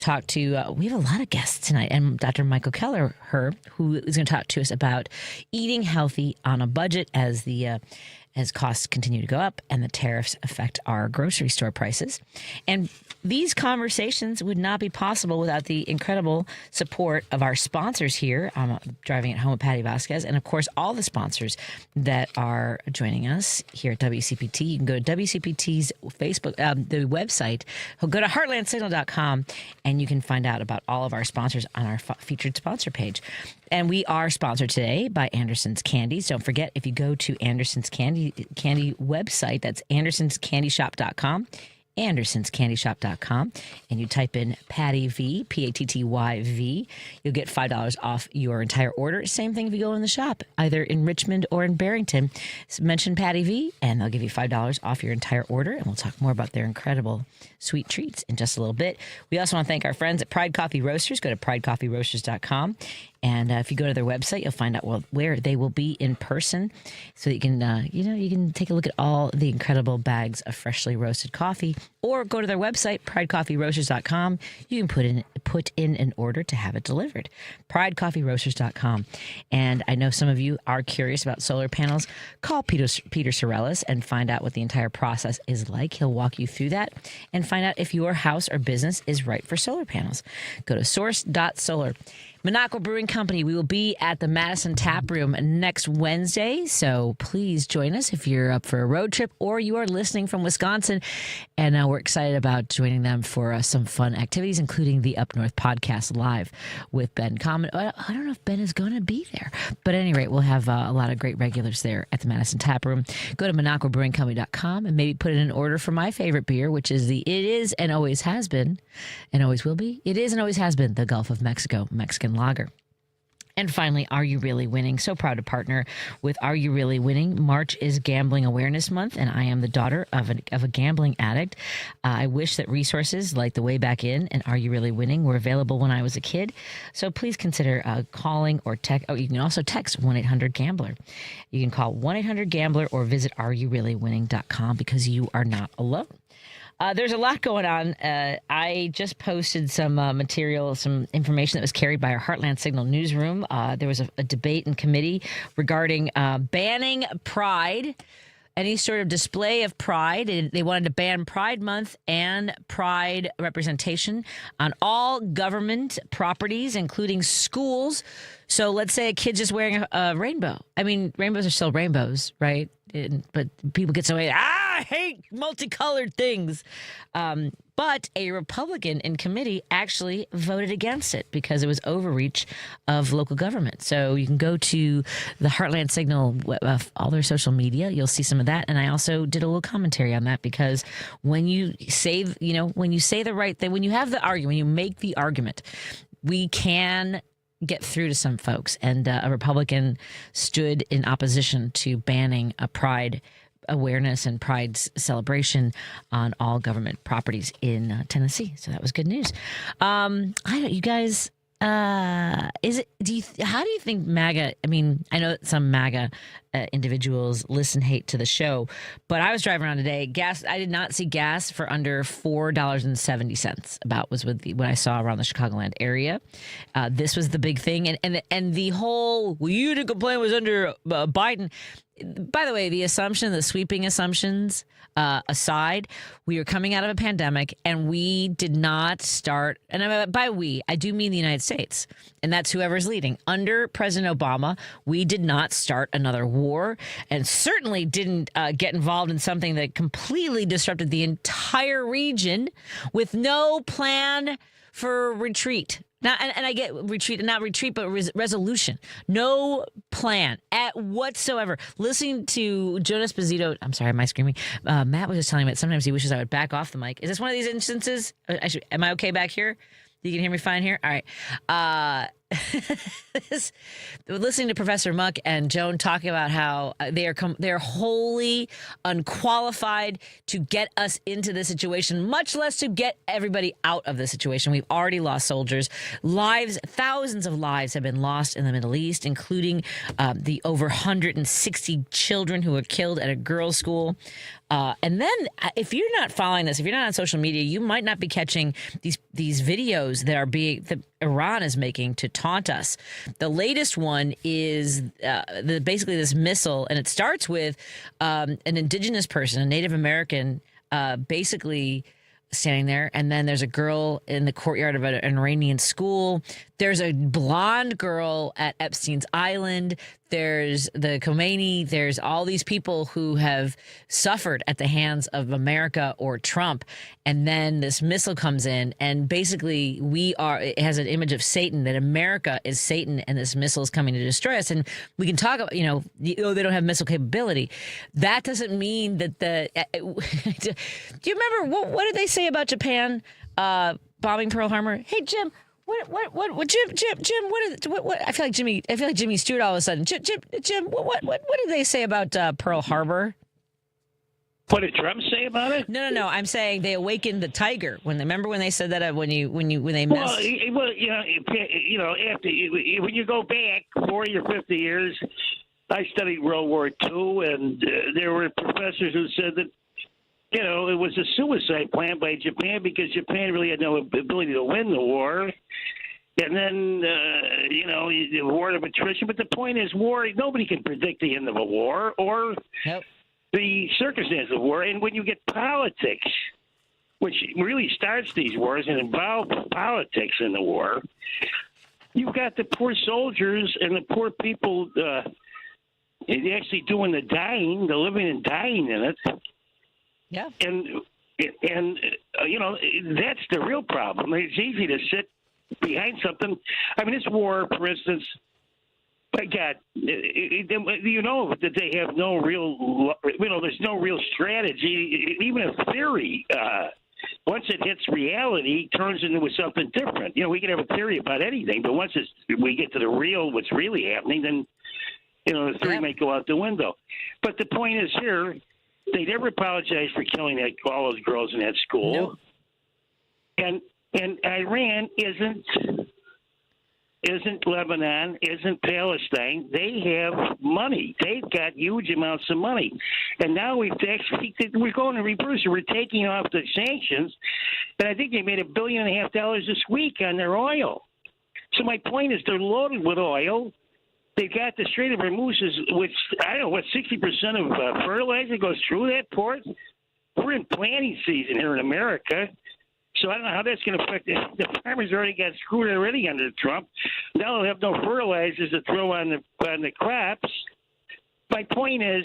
talk to, we have a lot of guests tonight, and Dr. Michael Kelleher, who is going to talk to us about eating healthy on a budget as costs continue to go up and the tariffs affect our grocery store prices. And these conversations would not be possible without the incredible support of our sponsors here. I'm driving at home with Patti Vasquez, and of course, all the sponsors that are joining us here at WCPT. You can go to WCPT's Facebook, the website. Go to heartlandsignal.com, and you can find out about all of our sponsors on our featured sponsor page. And we are sponsored today by Anderson's Candies. Don't forget, if you go to Anderson's Candy website, that's andersonscandyshop.com, andersonscandyshop.com, and you type in Patty V, Pattyv, you'll get $5 off your entire order. Same thing if you go in the shop, either in Richmond or in Barrington. Mention Patty V, and they'll give you $5 off your entire order, and we'll talk more about their incredible sweet treats in just a little bit. We also want to thank our friends at Pride Coffee Roasters. Go to pridecoffeeroasters.com. And if you go to their website, you'll find out where they will be in person, so that you can, you can take a look at all the incredible bags of freshly roasted coffee, or go to their website, pridecoffeeroasters.com. You can put in an order to have it delivered. Pridecoffeeroasters.com. And I know some of you are curious about solar panels. Call Peter Sorellis and find out what the entire process is like. He'll walk you through that and find out if your house or business is right for solar panels. Go to source.solar. Minocqua Brewing Company, we will be at the Madison Tap Room next Wednesday, so please join us if you're up for a road trip or you are listening from Wisconsin. And we're excited about joining them for some fun activities, including the Up North podcast live with Ben Common. I don't know if Ben is going to be there, but at any rate, we'll have a lot of great regulars there at the Madison Tap Room. Go to MinocquaBrewingCompany.com and maybe put in an order for my favorite beer, which is It is and always has been, and always will be. It is and always has been the Gulf of Mexico Mexican Lager. And finally, Are You Really Winning? So proud to partner with Are You Really Winning? March is Gambling Awareness Month, and I am the daughter of a gambling addict. I wish that resources like the Way Back In and Are You Really Winning were available when I was a kid. So please consider calling or text. Oh, you can also text 1-800-GAMBLER. You can call 1-800-GAMBLER or visit areyourreallywinning.com, because you are not alone. There's a lot going on. I just posted some material, some information that was carried by our Heartland Signal newsroom. There was a debate in committee regarding banning Pride, any sort of display of pride. They wanted to ban Pride Month and Pride representation on all government properties, including schools. So let's say a kid's just wearing a rainbow. I mean, rainbows are still rainbows, right? But people get so I hate multicolored things. But a Republican in committee actually voted against it because it was overreach of local government. So you can go to the Heartland Signal, all their social media. You'll see some of that. And I also did a little commentary on that, because when you say, when you say the right thing, when you have the argument, when you make the argument, we can get through to some folks. And a Republican stood in opposition to banning a Pride awareness and Pride celebration on all government properties in Tennessee. So that was good news. You guys, how do you think MAGA, I mean, I know some MAGA individuals hate to the show, but I was driving around today. I did not see gas for under $4.70. About was what I saw around the Chicagoland area. This was the big thing, and the whole you didn't complain was under Biden. By the way, the sweeping assumptions aside, we were coming out of a pandemic, and we did not start, and by we, I do mean the United States, and that's whoever's leading. Under President Obama, we did not start another war, and certainly didn't get involved in something that completely disrupted the entire region with no plan for retreat. Now, and I get retreat, not retreat, but resolution. No plan at whatsoever. Listening to Jonas Esposito, I'm sorry, am I screaming? Matt was just telling me that sometimes he wishes I would back off the mic. Is this one of these instances? Am I okay back here? You can hear me fine here? All right. listening to Professor Muck and Joan talking about how they're wholly unqualified to get us into this situation, much less to get everybody out of the situation. We've already lost soldiers. Thousands of lives have been lost in the Middle East, including the over 160 children who were killed at a girls' school. And then if you're not following this, if you're not on social media, you might not be catching these videos that Iran is making to taunt us. The latest one is basically this missile, and it starts with an indigenous person, a Native American, basically standing there, and then there's a girl in the courtyard of an Iranian school. There's a blonde girl at Epstein's Island. There's the Khomeini. There's all these people who have suffered at the hands of America or Trump. And then this missile comes in, and basically it has an image of Satan, that America is Satan, and this missile is coming to destroy us. And we can talk about, they don't have missile capability. That doesn't mean that do you remember, what did they say about Japan bombing Pearl Harbor? Hey, Jim. Jim, what I feel like Jimmy Stewart all of a sudden. Jim, what did they say about Pearl Harbor? What did Trump say about it? No. I'm saying they awakened the tiger. Remember when they said that when they messed? Well, after when you go back 40 or 50 years, I studied World War II, and there were professors who said that it was a suicide plan by Japan because Japan really had no ability to win the war. And then, the war of attrition. But the point is, nobody can predict the end of a war or the circumstances of war. And when you get politics, which really starts these wars and involves politics in the war, you've got the poor soldiers and the poor people actually doing the dying, the living and dying in it. Yeah. And that's the real problem. It's easy to sit behind something. I mean, this war, for instance, my God, that they have no real, there's no real strategy, even a theory. Once it hits reality, turns into something different. We can have a theory about anything, but once we get to the real, what's really happening, then, the theory might go out the window. But the point is here, they never apologized for killing all those girls in that school. Nope. And Iran isn't Lebanon, isn't Palestine. They have money. They've got huge amounts of money. And now we're going in reverse. We're taking off the sanctions. And I think they made $1.5 billion this week on their oil. So my point is they're loaded with oil. They've got the Strait of Hormuz, which, 60% of fertilizer goes through that port. We're in planting season here in America. So I don't know how that's going to affect it. The farmers already got screwed already under Trump. Now they'll have no fertilizers to throw on the crops. My point is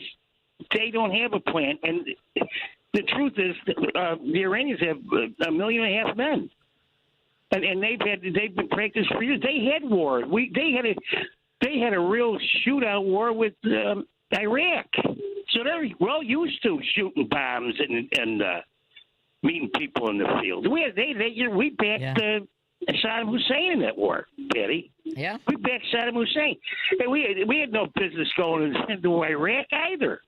they don't have a plan. And the truth is the Iranians have 1.5 million men. And they've been practiced for years. They had war. They had a real shootout war with Iraq. So they're well used to shooting bombs and meeting people in the field. We backed Saddam Hussein in that war, Patty. Yeah. We backed Saddam Hussein. And we had no business going into Iraq either.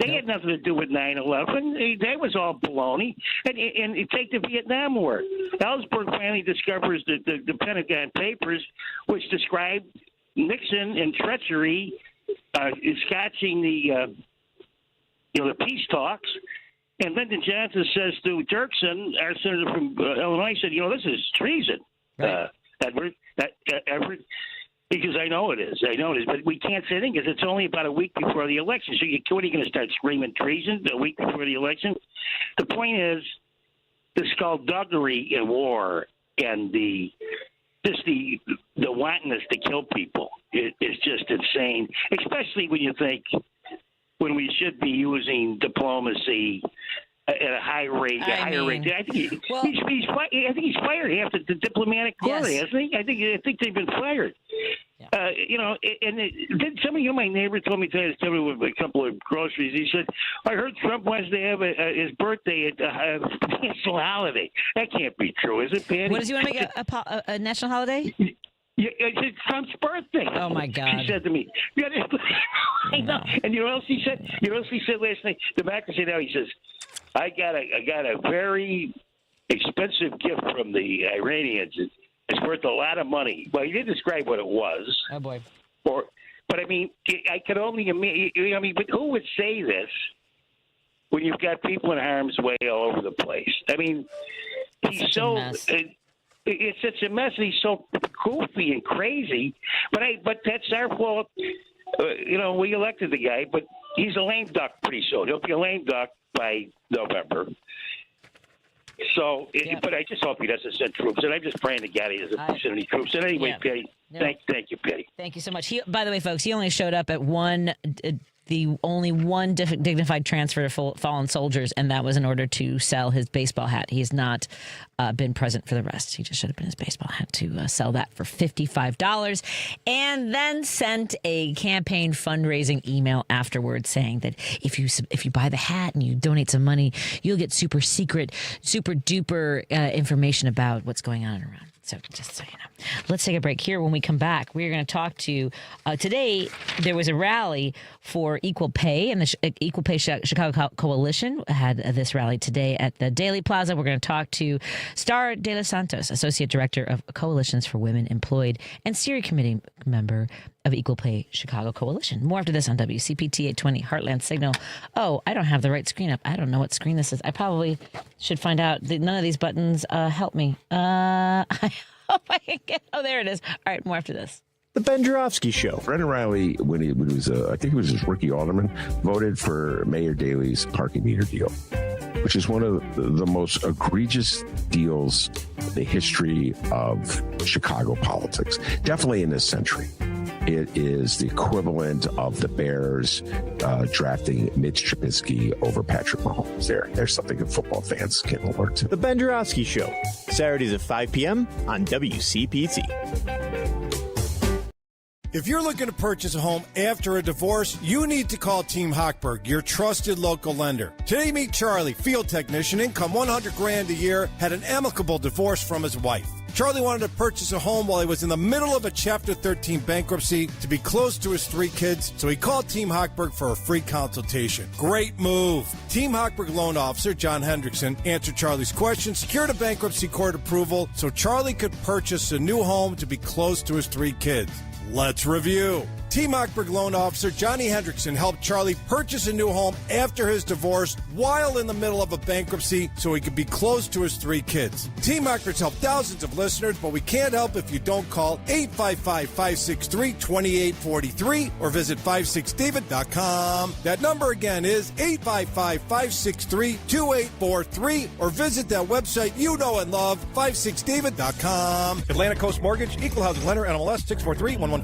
They had nothing to do with 9/11. That was all baloney. And take the Vietnam War. Ellsberg finally discovers the Pentagon Papers, which described Nixon and treachery, scotching the peace talks, and Lyndon Johnson says to Dirksen, our senator from Illinois, said, "This is treason, right. Edward, because I know it is, but we can't say anything because it's only about a week before the election. So what are you going to start screaming treason a week before the election? The point is, the skullduggery in war and the wantonness to kill people is just insane, especially when you think when we should be using diplomacy at a higher rate. I think he's fired half the diplomatic corps, hasn't he? I think they've been fired. Yeah. And somebody, my neighbor told me today, with a couple of groceries. He said, "I heard Trump wants to have his birthday at a national holiday." That can't be true, is it, Patty? What does he want to make a national holiday? Yeah, it's Trump's birthday. Oh, my God. She said to me. Yeah, I know. And you know what else he said? You know what else he said last night? The democracy now, he says, I got a very expensive gift from the Iranians. It's worth a lot of money. Well, he didn't describe what it was. Oh, boy. But, I mean, I could only imagine. I mean, but who would say this when you've got people in harm's way all over the place? I mean, he's so it's such a mess. And he's so goofy and crazy. But that's our fault. We elected the guy, but he's a lame duck pretty soon. He'll be a lame duck by November. So, but I just hope he doesn't send troops. And I'm just praying to God he doesn't send any troops. And anyway, Patty, thank you, Patty. Thank you so much. By the way, folks, he only showed up at the only one dignified transfer to fallen soldiers, and that was in order to sell his baseball hat. He has not been present for the rest. He just showed up in his baseball hat to sell that for $55, and then sent a campaign fundraising email afterwards saying that if you buy the hat and you donate some money, you'll get super secret, super duper information about what's going on around. So just so you know, let's take a break here. When we come back, we're going to talk to today. There was a rally for equal pay, and the Equal Pay Chicago Coalition had this rally today at the Daley Plaza. We're going to talk to Starr de los Santos, Associate Director of Coalitions for Women Employed and Steering Committee member of Equal Pay Chicago Coalition. More after this on WCPT 820 Heartland Signal. Oh, I don't have the right screen up. I don't know what screen this is. I probably should find out. None of these buttons help me. I hope I can get. Oh, there it is. All right, more after this. The Ben Joravsky Show. Brendan Riley, when he was, I think he was his rookie alderman, voted for Mayor Daley's parking meter deal, which is one of the most egregious deals in the history of Chicago politics, definitely in this century. It is the equivalent of the Bears drafting Mitch Trubisky over Patrick Mahomes. There's something that football fans can alert to. The Ben Joravsky Show, Saturdays at 5 p.m. on WCPT. If you're looking to purchase a home after a divorce, you need to call Team Hochberg, your trusted local lender. Today, meet Charlie, field technician, income $100,000 a year, had an amicable divorce from his wife. Charlie wanted to purchase a home while he was in the middle of a Chapter 13 bankruptcy to be close to his 3 kids, so he called Team Hochberg for a free consultation. Great move. Team Hochberg loan officer John Hendrickson answered Charlie's questions, secured a bankruptcy court approval so Charlie could purchase a new home to be close to his 3 kids. Let's review. Team Hochberg loan officer Johnny Hendrickson helped Charlie purchase a new home after his divorce while in the middle of a bankruptcy so he could be close to his 3 kids. Team Hochberg's helped thousands of listeners, but we can't help if you don't call 855-563-2843 or visit 56david.com. That number again is 855-563-2843 or visit that website you know and love, 56david.com. Atlantic Coast Mortgage, Equal Housing Lender, NMLS 643114.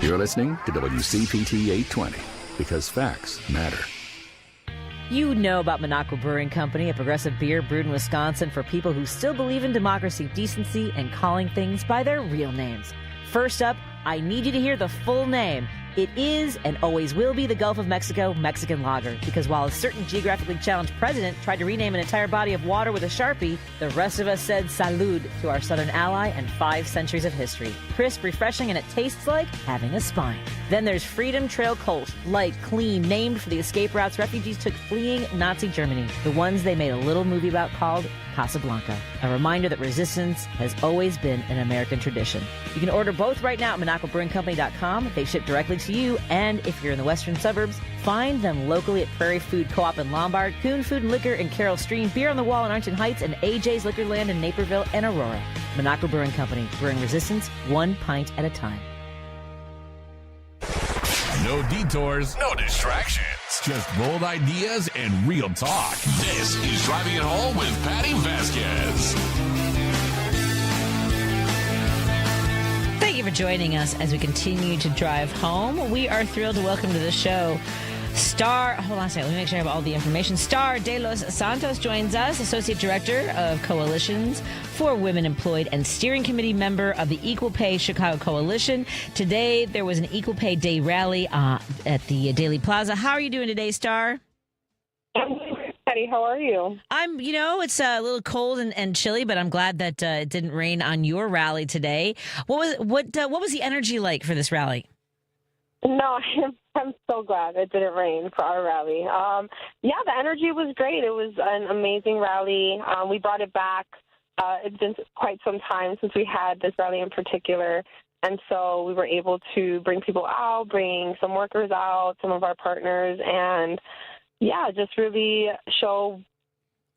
You're listening to WCPT 820 because facts matter. You know about Monaco Brewing Company, a progressive beer brewed in Wisconsin for people who still believe in democracy, decency, and calling things by their real names. First up, I need you to hear the full name. It is and always will be the Gulf of Mexico Mexican Lager, because while a certain geographically challenged president tried to rename an entire body of water with a Sharpie, the rest of us said salud to our southern ally and 5 centuries of history. Crisp, refreshing, and it tastes like having a spine. Then there's Freedom Trail Kolsch, light, clean, named for the escape routes refugees took fleeing Nazi Germany, the ones they made a little movie about called Casablanca. A reminder that resistance has always been an American tradition. You can order both right now at MonacoBrewingCompany.com. They ship directly to you, and if you're in the western suburbs, find them locally at Prairie Food Co-op in Lombard, Coon Food and Liquor in Carroll Stream, Beer on the Wall in Arlington Heights, and AJ's Liquorland in Naperville and Aurora. Monaco Brewing Company, brewing resistance one pint at a time. No detours, no distractions. Just bold ideas and real talk. This is Driving It Home with Patti Vasquez. Thank you for joining us as we continue to drive home. We are thrilled to welcome to the show Starr, hold on a second, let me make sure I have all the information. Starr de los Santos joins us, Associate Director of Coalitions for Women Employed and Steering Committee member of the Equal Pay Chicago Coalition. Today, there was an Equal Pay Day rally at the Daley Plaza. How are you doing today, Starr? I'm Patty. How are you? It's a little cold and chilly, but I'm glad that it didn't rain on your rally today. What was the energy like for this rally? No, I'm so glad it didn't rain for our rally. The energy was great. It was an amazing rally. We brought it back. It's been quite some time since we had this rally in particular. And so we were able to bring people out, bring some workers out, some of our partners, and just really show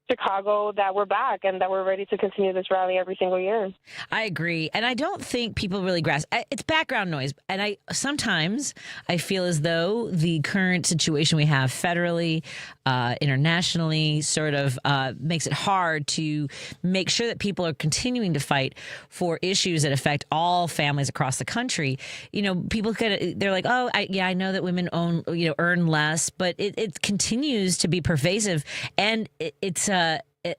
Chicago that we're back and that we're ready to continue this rally every single year. I agree. And I don't think people really grasp it's background noise. And sometimes I feel as though the current situation we have federally, internationally sort of makes it hard to make sure that people are continuing to fight for issues that affect all families across the country. People they're like, oh, I know that women earn less, but it continues to be pervasive, and it's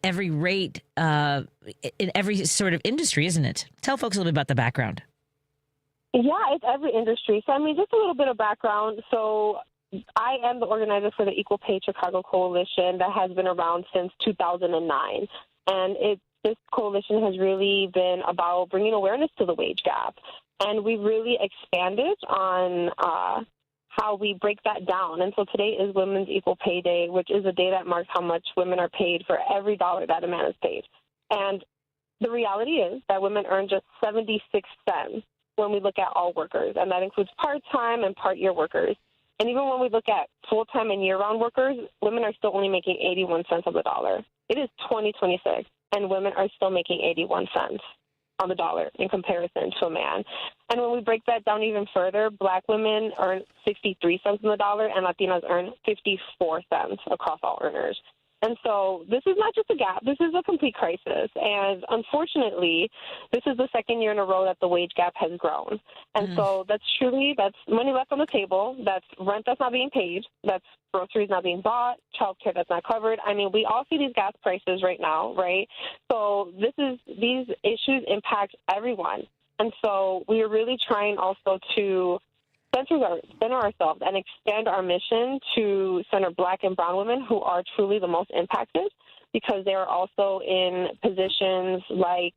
every rate in every sort of industry, isn't it? Tell folks a little bit about the background. Yeah, it's every industry. So, just a little bit of background. So, I am the organizer for the Equal Pay Chicago Coalition that has been around since 2009. And this coalition has really been about bringing awareness to the wage gap. And we really expanded on how we break that down. And so today is Women's Equal Pay Day, which is a day that marks how much women are paid for every dollar that a man is paid. And the reality is that women earn just 76 cents when we look at all workers, and that includes part-time and part-year workers. And even when we look at full-time and year-round workers, women are still only making 81 cents on the dollar. It is 2026, and women are still making 81 cents on the dollar in comparison to a man. And when we break that down even further, Black women earn 63 cents on the dollar, and Latinas earn 54 cents across all earners. And so this is not just a gap. This is a complete crisis. And unfortunately, this is the second year in a row that the wage gap has grown. And so that's money left on the table. That's rent that's not being paid. That's groceries not being bought, childcare that's not covered. We all see these gas prices right now, right? So these issues impact everyone. And so we are really trying also to center ourselves and expand our mission to center Black and brown women who are truly the most impacted, because they are also in positions like,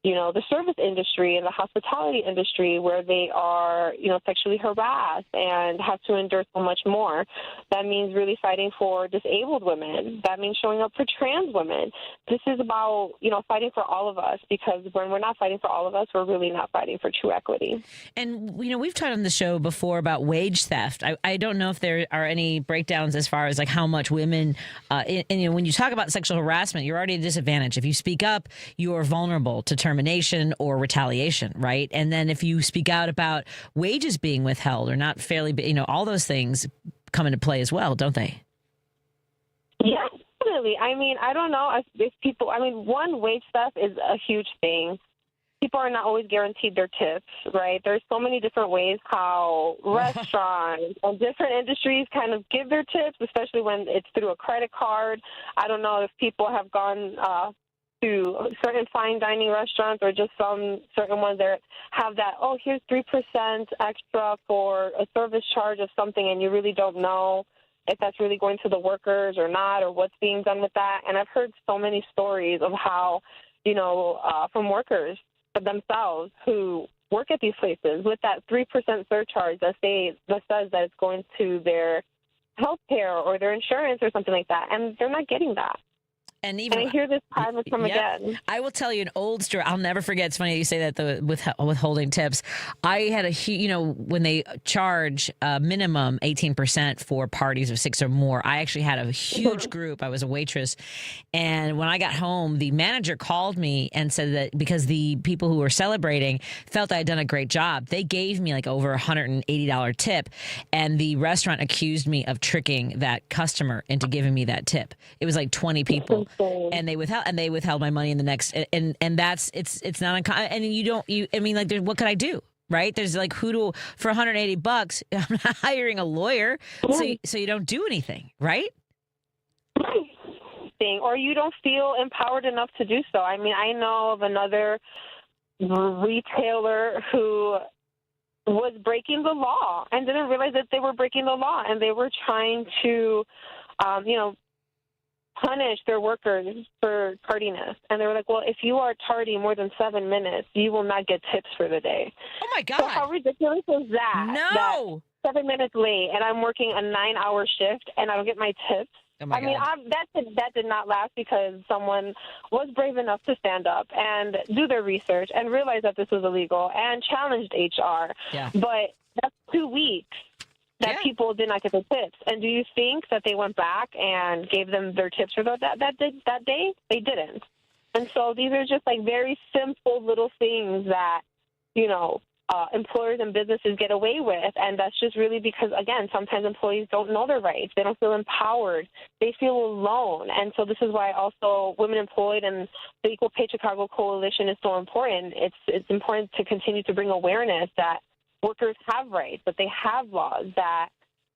the service industry and the hospitality industry where they are, sexually harassed and have to endure so much more. That means really fighting for disabled women. That means showing up for trans women. This is about, fighting for all of us, because when we're not fighting for all of us, we're really not fighting for true equity. And, we've talked on the show before about wage theft. I don't know if there are any breakdowns as far as like how much women, when you talk about sexual harassment, you're already at a disadvantage. If you speak up, you're vulnerable to termination or retaliation, right? And then if you speak out about wages being withheld or not fairly, all those things come into play as well, don't they? Yeah, definitely. I don't know if people, one, wage theft is a huge thing. People are not always guaranteed their tips, right? There's so many different ways how restaurants and different industries kind of give their tips, especially when it's through a credit card. I don't know if people have gone to certain fine dining restaurants or just some certain ones that have that, oh, here's 3% extra for a service charge of something, and you really don't know if that's really going to the workers or not, or what's being done with that. And I've heard so many stories of how, from workers themselves who work at these places with that 3% surcharge that says that it's going to their health care or their insurance or something like that, and they're not getting that. And I hear this time and time again. I will tell you an old story. I'll never forget. It's funny that you say that, the withholding tips. I had when they charge minimum 18% for parties of 6 or more, I actually had a huge group. I was a waitress. And when I got home, the manager called me and said that because the people who were celebrating felt I had done a great job, they gave me like over $180 tip. And the restaurant accused me of tricking that customer into giving me that tip. It was like 20 people. And they withheld my money in the next, and that's it's not uncommon. And what could I do, right? There's like for $180, I'm not hiring a lawyer, so you don't do anything, right? Or you don't feel empowered enough to do so. I know of another retailer who was breaking the law and didn't realize that they were breaking the law, and they were trying to, punish their workers for tardiness. And they were like, well, if you are tardy more than 7 minutes, you will not get tips for the day. Oh, my God. So how ridiculous is that? No. That 7 minutes late, and I'm working a 9-hour shift, and I don't get my tips. Oh my God. That did not last because someone was brave enough to stand up and do their research and realize that this was illegal and challenged HR. Yeah. But that's 2 weeks that people did not get their tips. And do you think that they went back and gave them their tips for that day? They didn't. And so these are just like very simple little things that, employers and businesses get away with. And that's just really because, again, sometimes employees don't know their rights. They don't feel empowered. They feel alone. And so this is why also Women Employed and the Equal Pay Chicago Coalition is so important. It's important to continue to bring awareness that workers have rights, that they have laws,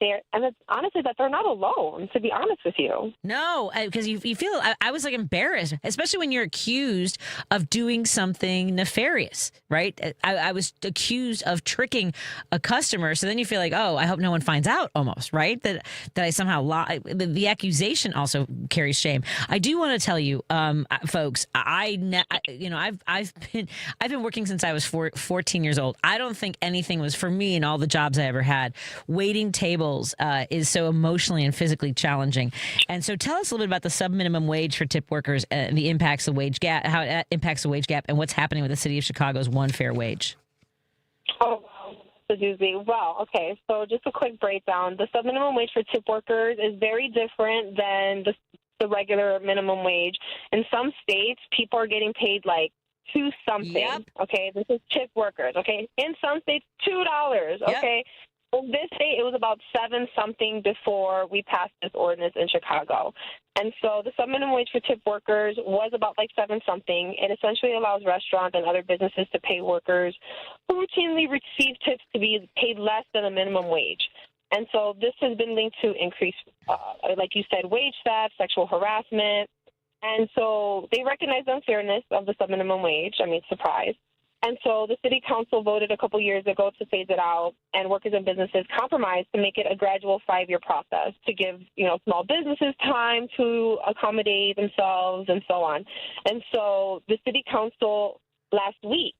and it's honestly that they're not alone, to be honest with you. No, because you feel, I was like embarrassed, especially when you're accused of doing something nefarious, right? I was accused of tricking a customer. So then you feel like, oh, I hope no one finds out almost, right? That I somehow lied. The accusation also carries shame. I do want to tell you, folks, I've been working since I was 14 years old. I don't think anything was for me in all the jobs I ever had. Waiting tables is so emotionally and physically challenging. And so tell us a little bit about the sub-minimum wage for tip workers and the impacts of the wage gap, how it impacts the wage gap, and what's happening with the city of Chicago's one fair wage. Oh, well, okay. So just a quick breakdown. The sub-minimum wage for tip workers is very different than the regular minimum wage. In some states, people are getting paid like $2 something. Yep. Okay, this is tip workers. Okay, in some states, $2. Okay. Yep. Well, this state, it was about 7 something before we passed this ordinance in Chicago. And so the sub-minimum wage for tip workers was about like 7 something. It essentially allows restaurants and other businesses to pay workers who routinely receive tips to be paid less than a minimum wage. And so this has been linked to increased, like you said, wage theft, sexual harassment. And so they recognize the unfairness of the sub-minimum wage. I mean, surprise. And so the city council voted a couple years ago to phase it out, and workers and businesses compromised to make it a gradual 5-year process to give, small businesses time to accommodate themselves and so on. And so the city council last week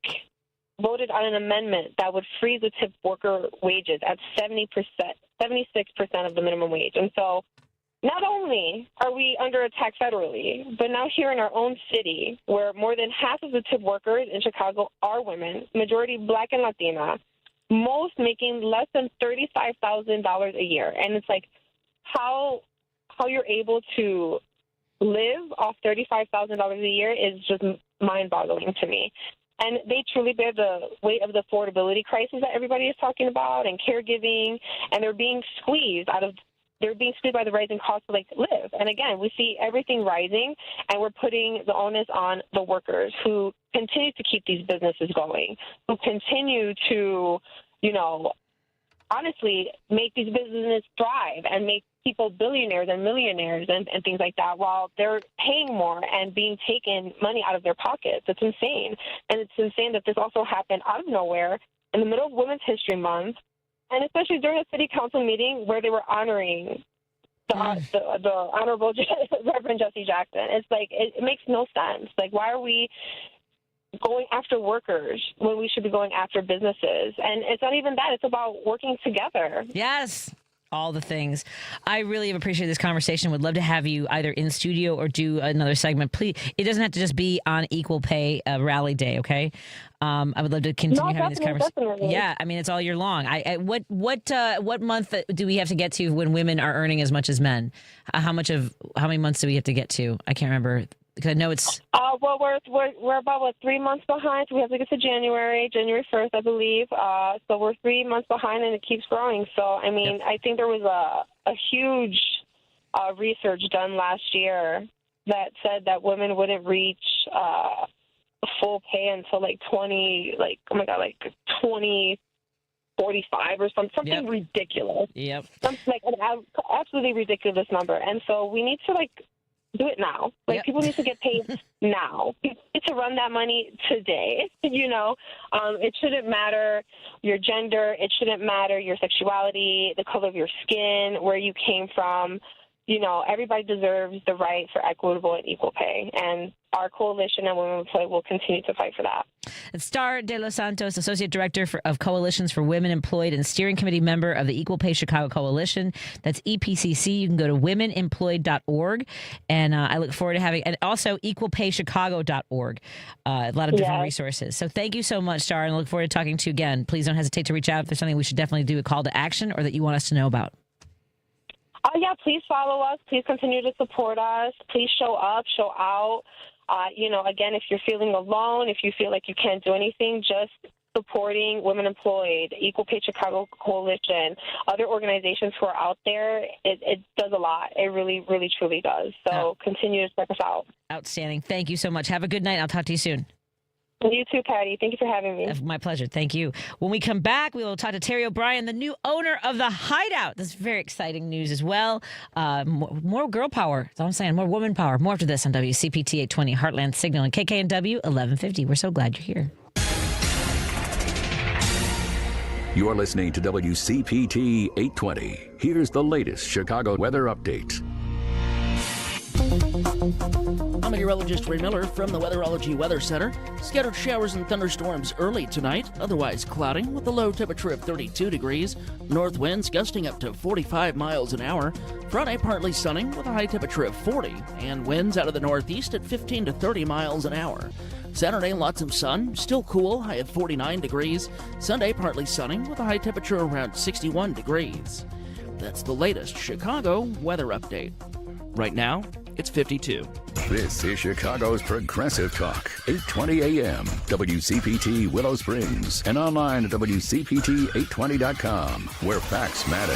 voted on an amendment that would freeze the tip worker wages at 76% of the minimum wage. And so not only are we under attack federally, but now here in our own city, where more than half of the tip workers in Chicago are women, majority Black and Latina, most making less than $35,000 a year. And it's like how you're able to live off $35,000 a year is just mind-boggling to me. And they truly bear the weight of the affordability crisis that everybody is talking about and caregiving, and they're being squeezed by the rising cost to live. And again, we see everything rising, and we're putting the onus on the workers who continue to keep these businesses going, who continue to, honestly make these businesses thrive and make people billionaires and millionaires and things like that, while they're paying more and being taken money out of their pockets. It's insane. And it's insane that this also happened out of nowhere in the middle of Women's History Month, and especially during a city council meeting where they were honoring the Honorable Reverend Jesse Jackson. It's like, it makes no sense. Like, why are we going after workers when we should be going after businesses? And it's not even that. It's about working together. Yes. All the things. I really have appreciated this conversation. Would love to have you either in studio or do another segment. Please, it doesn't have to just be on Equal Pay Rally Day, okay? I would love to continue having this conversation. Definitely. Yeah, I mean, it's all year long. What month do we have to get to when women are earning as much as men? How many months do we have to get to? I can't remember. Because I know it's... Well, we're about 3 months behind, so we have to get to January 1st, I believe. So we're 3 months behind, and it keeps growing. So, I mean, I think there was a huge research done last year that said that women wouldn't reach full pay until 2045 or something ridiculous. Yep. Something an absolutely ridiculous number. And so we need to do it now. People need to get paid now. People need to run that money today. It shouldn't matter your gender. It shouldn't matter your sexuality, the color of your skin, where you came from. everybody deserves the right for equitable and equal pay, and our coalition and Women Employed will continue to fight for that. It's Starr de los Santos, Associate Director of Coalitions for Women Employed and Steering Committee member of the Equal Pay Chicago Coalition. That's EPCC. You can go to womenemployed.org, and I look forward to having, and also equalpaychicago.org. A lot of different resources. So thank you so much, Starr, and I look forward to talking to you again. Please don't hesitate to reach out if there's something we should definitely do a call to action or that you want us to know about. Please follow us. Please continue to support us. Please show up, show out. Again, if you're feeling alone, if you feel like you can't do anything, just supporting Women Employed, Equal Pay Chicago Coalition, other organizations who are out there, it does a lot. It really, really, truly does. So continue to check us out. Outstanding. Thank you so much. Have a good night. I'll talk to you soon. You too, Patty. Thank you for having me. My pleasure. Thank you. When we come back, we will talk to Teri O'Brien, the new owner of the Hideout. This is very exciting news as well. More girl power. That's all I'm saying. More woman power. More after this on WCPT 820, Heartland Signal, and KKNW 1150. We're so glad you're here. You're listening to WCPT 820. Here's the latest Chicago weather update. I'm meteorologist Ray Miller from the Weatherology Weather Center. Scattered showers and thunderstorms early tonight, otherwise cloudy with a low temperature of 32 degrees. North winds gusting up to 45 miles an hour. Friday partly sunny with a high temperature of 40 and winds out of the northeast at 15 to 30 miles an hour. Saturday, lots of sun, still cool, high of 49 degrees. Sunday, partly sunny with a high temperature around 61 degrees. That's the latest Chicago weather update. Right now, it's 52. This is Chicago's Progressive Talk, 820 AM, WCPT Willow Springs, and online at WCPT820.com, where facts matter.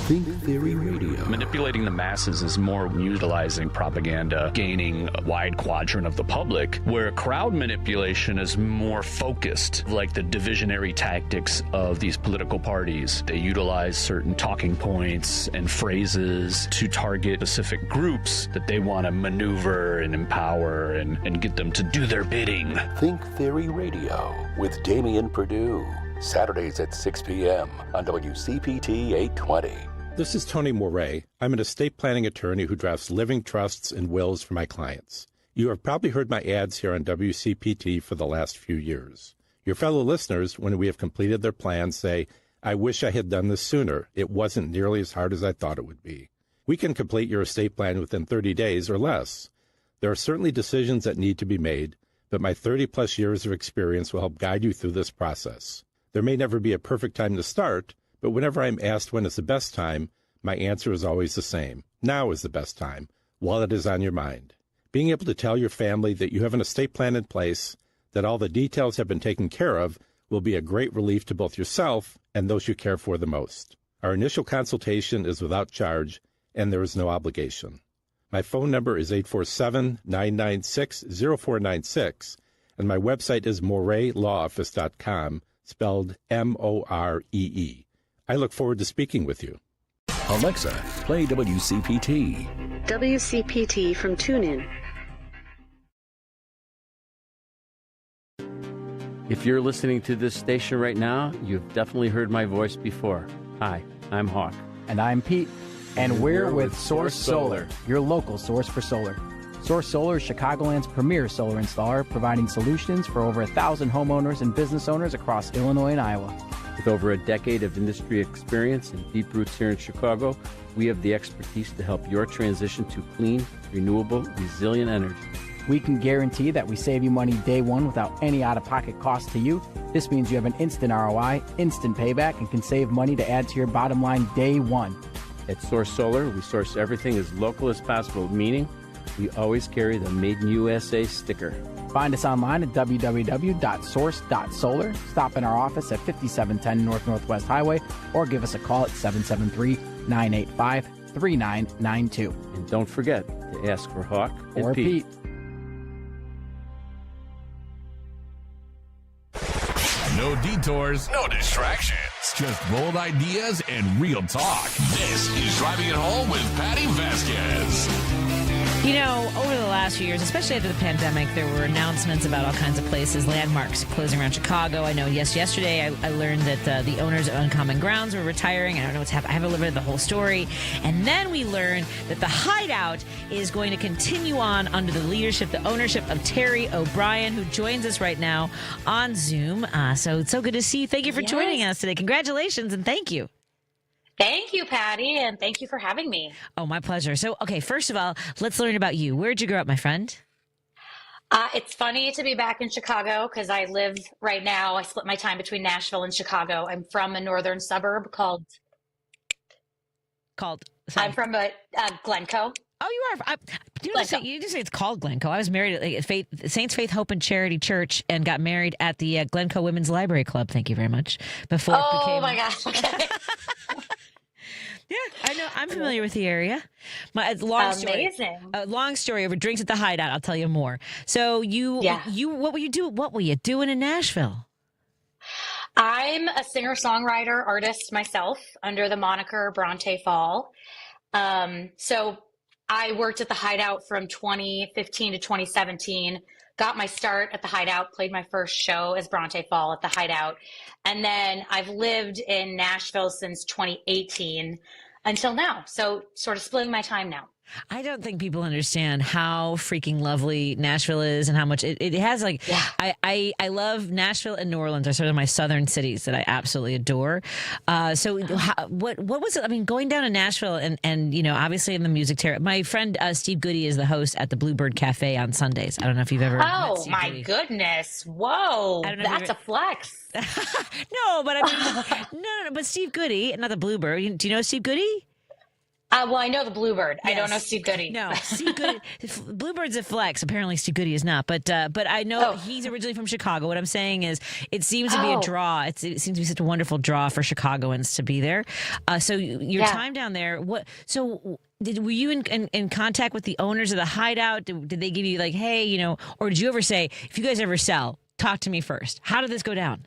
Think Theory Radio. Manipulating the masses is more utilizing propaganda, gaining a wide quadrant of the public, where crowd manipulation is more focused, like the divisionary tactics of these political parties. They utilize certain talking points and phrases to target specific groups that they want to maneuver and empower and get them to do their bidding. Think Theory Radio with Damian Perdue. Saturdays at 6 p.m. on WCPT 820. This is Tony Moret. I'm an estate planning attorney who drafts living trusts and wills for my clients. You have probably heard my ads here on WCPT for the last few years. Your fellow listeners, when we have completed their plans, say, I wish I had done this sooner. It wasn't nearly as hard as I thought it would be. We can complete your estate plan within 30 days or less. There are certainly decisions that need to be made, but my 30-plus years of experience will help guide you through this process. There may never be a perfect time to start, but whenever I'm asked when is the best time, my answer is always the same. Now is the best time, while it is on your mind. Being able to tell your family that you have an estate plan in place, that all the details have been taken care of, will be a great relief to both yourself and those you care for the most. Our initial consultation is without charge, and there is no obligation. My phone number is 847-996-0496, and my website is moretlawoffice.com, spelled M-O-R-E-E. I look forward to speaking with you. Alexa, play WCPT. WCPT from TuneIn. If you're listening to this station right now, you've definitely heard my voice before. Hi, I'm Hawk. And I'm Pete. And we're with Source Solar, your local source for solar. Source Solar is Chicagoland's premier solar installer, providing solutions for over 1,000 homeowners and business owners across Illinois and Iowa. With over a decade of industry experience and deep roots here in Chicago, we have the expertise to help your transition to clean, renewable, resilient energy. We can guarantee that we save you money day one without any out-of-pocket cost to you. This means you have an instant ROI, instant payback, and can save money to add to your bottom line day one. At Source Solar, we source everything as local as possible, meaning we always carry the Made in USA sticker. Find us online at www.source.solar. Stop in our office at 5710 North Northwest Highway or give us a call at 773-985-3992. And don't forget to ask for Hawk or Pete. No detours, no distractions. Just bold ideas and real talk. This is Driving It Home with Patti Vasquez. You know, over the last few years, especially after the pandemic, there were announcements about all kinds of places, landmarks closing around Chicago. I know, yesterday I learned that the owners of Uncommon Grounds were retiring. I don't know what's happening. I haven't read the whole story. And then we learned that the Hideout is going to continue on under the ownership of Teri O'Brien, who joins us right now on Zoom. So it's so good to see you. Thank you for joining us today. Congratulations and thank you. Thank you, Patty, and thank you for having me. Oh, my pleasure. So, okay, first of all, let's learn about you. Where'd you grow up, my friend? It's funny to be back in Chicago because I live right now. I split my time between Nashville and Chicago. I'm from a northern suburb called. I'm from Glencoe. Oh, you are. You just say it's called Glencoe. I was married at Saints Faith Hope and Charity Church and got married at the Glencoe Women's Library Club. Thank you very much. Before it became. My gosh! Okay. Yeah, I know. I'm familiar with the area. Long story over drinks at the Hideout. I'll tell you more. So what were you doing in Nashville? I'm a singer-songwriter artist myself under the moniker Bronte Fall. So I worked at the Hideout from 2015 to 2017. Got my start at the Hideout, played my first show as Bronte Fall at the Hideout. And then I've lived in Nashville since 2018 until now. So sort of splitting my time now. I don't think people understand how freaking lovely Nashville is and how much it has I love Nashville and New Orleans are sort of my southern cities that I absolutely adore. What was it? I mean, going down to Nashville and you know, obviously in the music territory. My friend Steve Goody is the host at the Bluebird Cafe on Sundays. I don't know if you've ever met Steve Goody. Goodness. Whoa. That's a flex. No, but I mean, no, but Steve Goody, not the Bluebird. Do you know Steve Goody? Well, I know the Bluebird. Yes. I don't know Steve Goody. No, Steve Goody. Bluebird's a flex. Apparently, Steve Goody is not. But I know he's originally from Chicago. What I'm saying is, it seems to be a draw. It seems to be such a wonderful draw for Chicagoans to be there. So your time down there. Were you in contact with the owners of the Hideout? Did they give you like, hey, you know, or did you ever say, if you guys ever sell, talk to me first? How did this go down?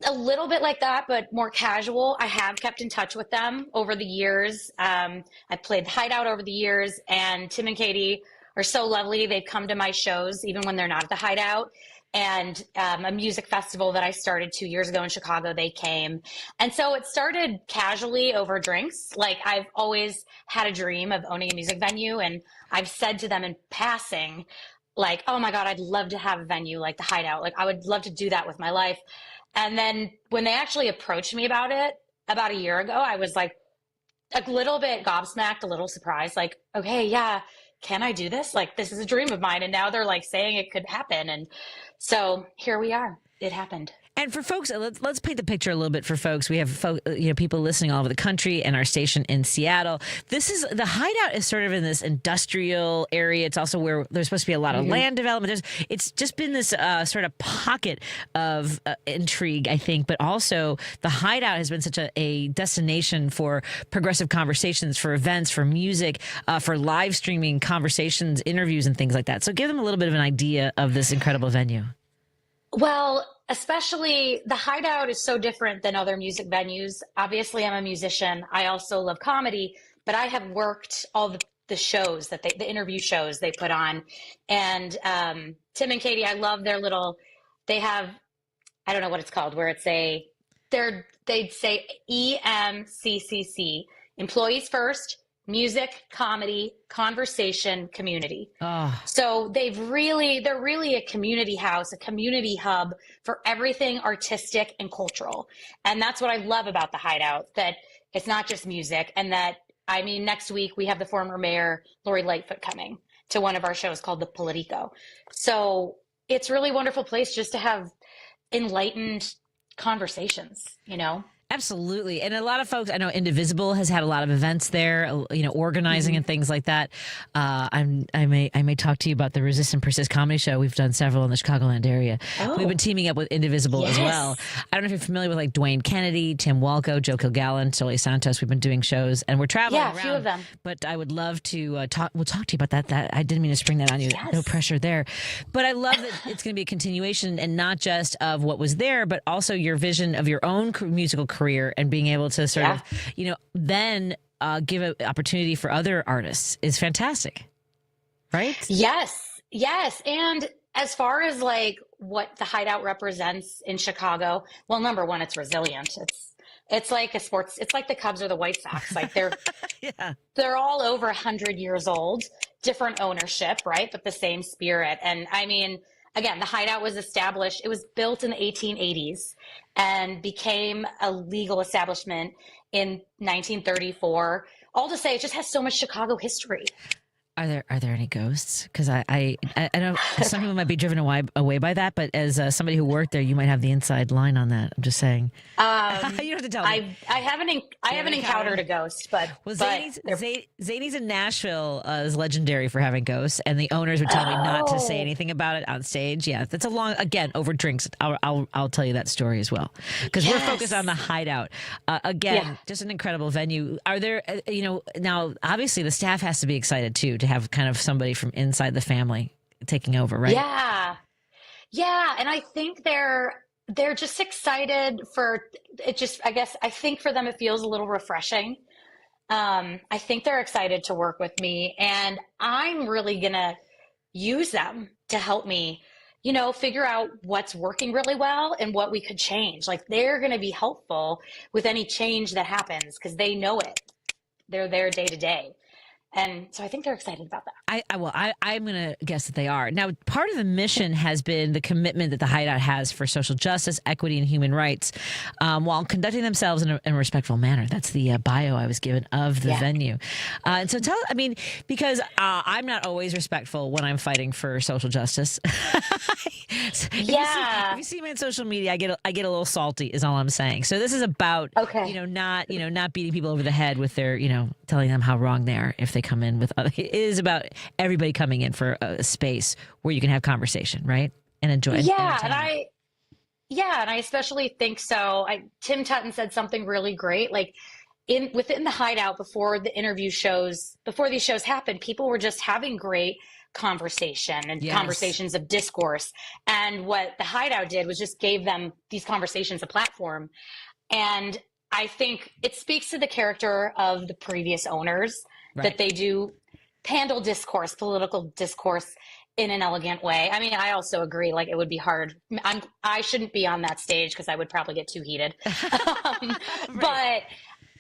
A little bit like that, but more casual. I have kept in touch with them over the years. I played the Hideout over the years, and Tim and Katie are so lovely. They've come to my shows even when they're not at the Hideout. And a music festival that I started 2 years ago in Chicago, they came. And so it started casually over drinks. Like, I've always had a dream of owning a music venue, and I've said to them in passing, like, oh my God, I'd love to have a venue like the Hideout. Like, I would love to do that with my life. And then when they actually approached me about it about a year ago, I was like a little bit gobsmacked, a little surprised, like, okay, yeah, can I do this? Like, this is a dream of mine. And now they're like saying it could happen. And so here we are. It happened. And for folks, let's paint the picture a little bit for folks. We have people listening all over the country and our station in Seattle. The Hideout is sort of in this industrial area. It's also where there's supposed to be a lot of land development. It's just been this sort of pocket of intrigue, I think. But also the Hideout has been such a destination for progressive conversations, for events, for music, for live streaming conversations, interviews, and things like that. So give them a little bit of an idea of this incredible venue. Well, especially the Hideout is so different than other music venues. Obviously, I'm a musician. I also love comedy, but I have worked all the shows the interview shows they put on. And Tim and Katie, I love their they have, I don't know what it's called, where they'd say EMCCC, Employees First, Music, Comedy, Conversation, Community. So they're really a community house, a community hub for everything artistic and cultural. And that's what I love about the Hideout, that it's not just music. And that, I mean, next week we have the former mayor, Lori Lightfoot, coming to one of our shows called The Politico. So it's really a wonderful place just to have enlightened conversations, you know? Absolutely. And a lot of folks, I know Indivisible has had a lot of events there, you know, organizing and things like that. I may talk to you about the Resist and Persist comedy show. We've done several in the Chicagoland area. We've been teaming up with Indivisible as well. I don't know if you're familiar with like Dwayne Kennedy, Tim Walco, Joe Kilgallen, Santos. We've been doing shows and we're traveling around. A few of them. But I would love to talk. We'll talk to you about that. I didn't mean to spring that on you. No pressure there. But I love that it's going to be a continuation and not just of what was there, but also your vision of your own musical career and being able to sort of, you know, then give an opportunity for other artists is fantastic, right? Yes. And as far as like what the Hideout represents in Chicago, well, number one, it's resilient. It's like a sports. It's like the Cubs or the White Sox. Like they're all over 100 years old, different ownership, right? But the same spirit. And I mean, again, the Hideout was established. It was built in the 1880s and became a legal establishment in 1934. All to say, it just has so much Chicago history. Are there any ghosts? Because I know some people might be driven away by that, but as somebody who worked there, you might have the inside line on that. I'm just saying. You don't have to tell me. I haven't encountered a ghost, but Zany's in Nashville is legendary for having ghosts, and the owners would tell me not to say anything about it on stage. Yeah, that's a long over drinks. I'll tell you that story as well because we're focused on the Hideout. Just an incredible venue. Are there now obviously the staff has to be excited too to have kind of somebody from inside the family taking over, right? Yeah, and I think they're just excited for it. Just I think for them it feels a little refreshing. I think they're excited to work with me, and I'm really gonna use them to help me, figure out what's working really well and what we could change. Like they're gonna be helpful with any change that happens because they know it. They're there day to day. And so I think they're excited about that. I'm going to guess that they are. Now, part of the mission has been the commitment that the Hideout has for social justice, equity, and human rights while conducting themselves in a respectful manner. That's the bio I was given of the venue. And so because I'm not always respectful when I'm fighting for social justice. If you see me on social media, I get a little salty is all I'm saying. So this is about, not beating people over the head with their, telling them how wrong they are if they come in with other. It is about everybody coming in for a space where you can have conversation, right? And enjoy. And I especially think so. Tim Tutton said something really great. Like within the Hideout before these shows happened, people were just having great conversation and conversations of discourse. And what the Hideout did was just gave them these conversations a platform. And I think it speaks to the character of the previous owners that they do handle political discourse in an elegant way. I mean, I also agree, like it would be hard. I shouldn't be on that stage because I would probably get too heated. But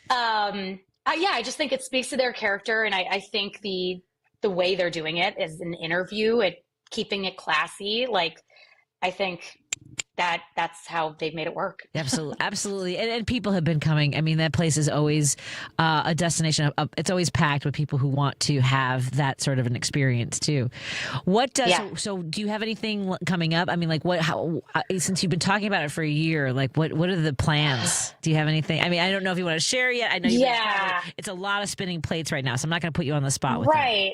I just think it speaks to their character. And I think the way they're doing it is an interview and keeping it classy. Like, I think that's how they've made it work. Absolutely. And people have been coming. I mean, that place is always a destination. It's always packed with people who want to have that sort of an experience too. So do you have anything coming up? I mean, like since you've been talking about it for a year, like what are the plans? Do you have anything? I mean, I don't know if you want to share yet. I know it's a lot of spinning plates right now, so I'm not going to put you on the spot with that.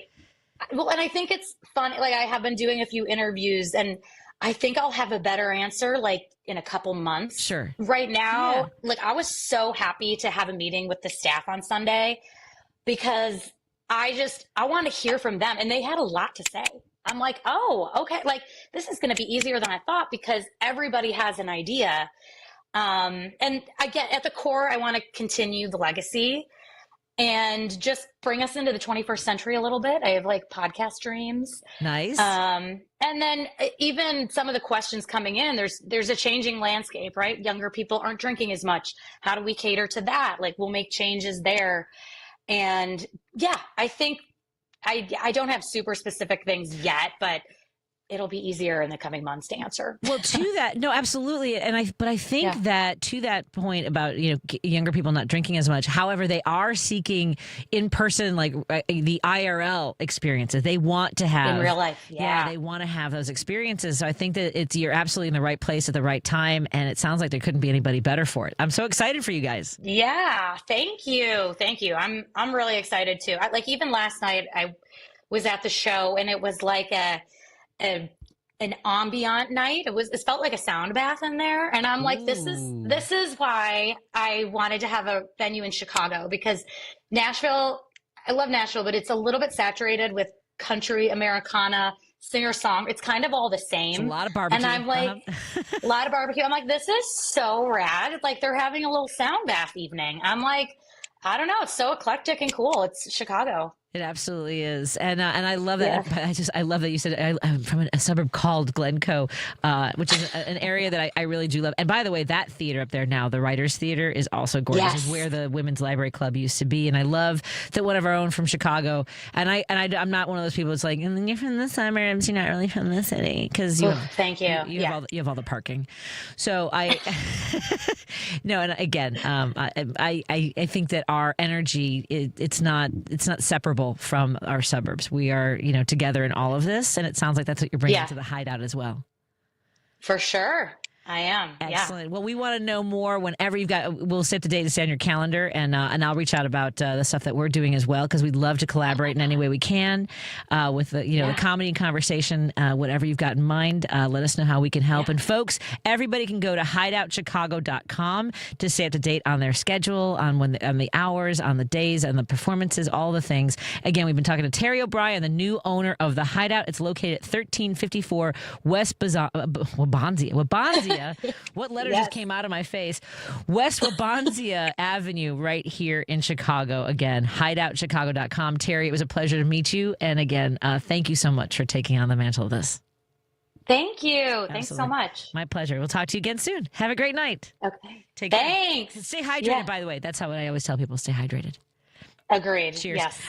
Well, and I think it's fun. Like I have been doing a few interviews and I think I'll have a better answer like in a couple months. Sure. Right now, like I was so happy to have a meeting with the staff on Sunday because I want to hear from them and they had a lot to say. I'm like, oh, okay. Like this is going to be easier than I thought because everybody has an idea. And I get at the core, I want to continue the legacy and just bring us into the 21st century a little bit. I have like podcast dreams. Nice. And then even some of the questions coming in, there's a changing landscape, right? Younger people aren't drinking as much. How do we cater to that? Like we'll make changes there. And I think I don't have super specific things yet, but it'll be easier in the coming months to answer. Well, to that, no, absolutely. But I think that to that point about, younger people not drinking as much, however, they are seeking in person, like the IRL experiences. They want to have in real life. Yeah. They want to have those experiences. So I think that you're absolutely in the right place at the right time. And it sounds like there couldn't be anybody better for it. I'm so excited for you guys. Yeah. Thank you. I'm really excited too. Even last night I was at the show and it was like an ambient night. It felt like a sound bath in there. And I'm like, this is why I wanted to have a venue in Chicago because Nashville, I love Nashville, but it's a little bit saturated with country, Americana, singer-song. It's kind of all the same. It's a lot of barbecue. And I'm like, a lot of barbecue. I'm like, this is so rad. Like they're having a little sound bath evening. I'm like, I don't know. It's so eclectic and cool. It's Chicago. It absolutely is, and I love that. Yeah. I love that you said I'm from a suburb called Glencoe, which is an area that I really do love. And by the way, that theater up there now, the Writers Theater, is also gorgeous. Yes. It's where the Women's Library Club used to be, and I love that one of our own from Chicago. And I'm not one of those people that's like, you're from the suburbs, you're not really from the city, because thank you. You have all the parking. So no, and again, I think that our energy it's not separable from our suburbs. We are, together in all of this, and it sounds like that's what you're bringing to the Hideout as well. For sure. I am. Excellent. Well, we want to know more whenever you've got. We'll set the date to stay on your calendar, and I'll reach out about the stuff that we're doing as well, because we'd love to collaborate in any way we can with the comedy and conversation. Whatever you've got in mind, let us know how we can help. And folks, everybody can go to hideoutchicago.com to stay up to date on their schedule, on the hours, on the days, and the performances, all the things. Again, we've been talking to Teri O'Brien, the new owner of the Hideout. It's located at 1354 West Wabansia. What letter just came out of my face? West Wabansia Avenue, right here in Chicago. Again, hideoutchicago.com. Teri, it was a pleasure to meet you. And again, thank you so much for taking on the mantle of this. Thank you. Absolutely. Thanks so much. My pleasure. We'll talk to you again soon. Have a great night. Okay. Take care. Thanks. Stay hydrated, by the way. That's how I always tell people, stay hydrated. Agreed. Cheers. Yes.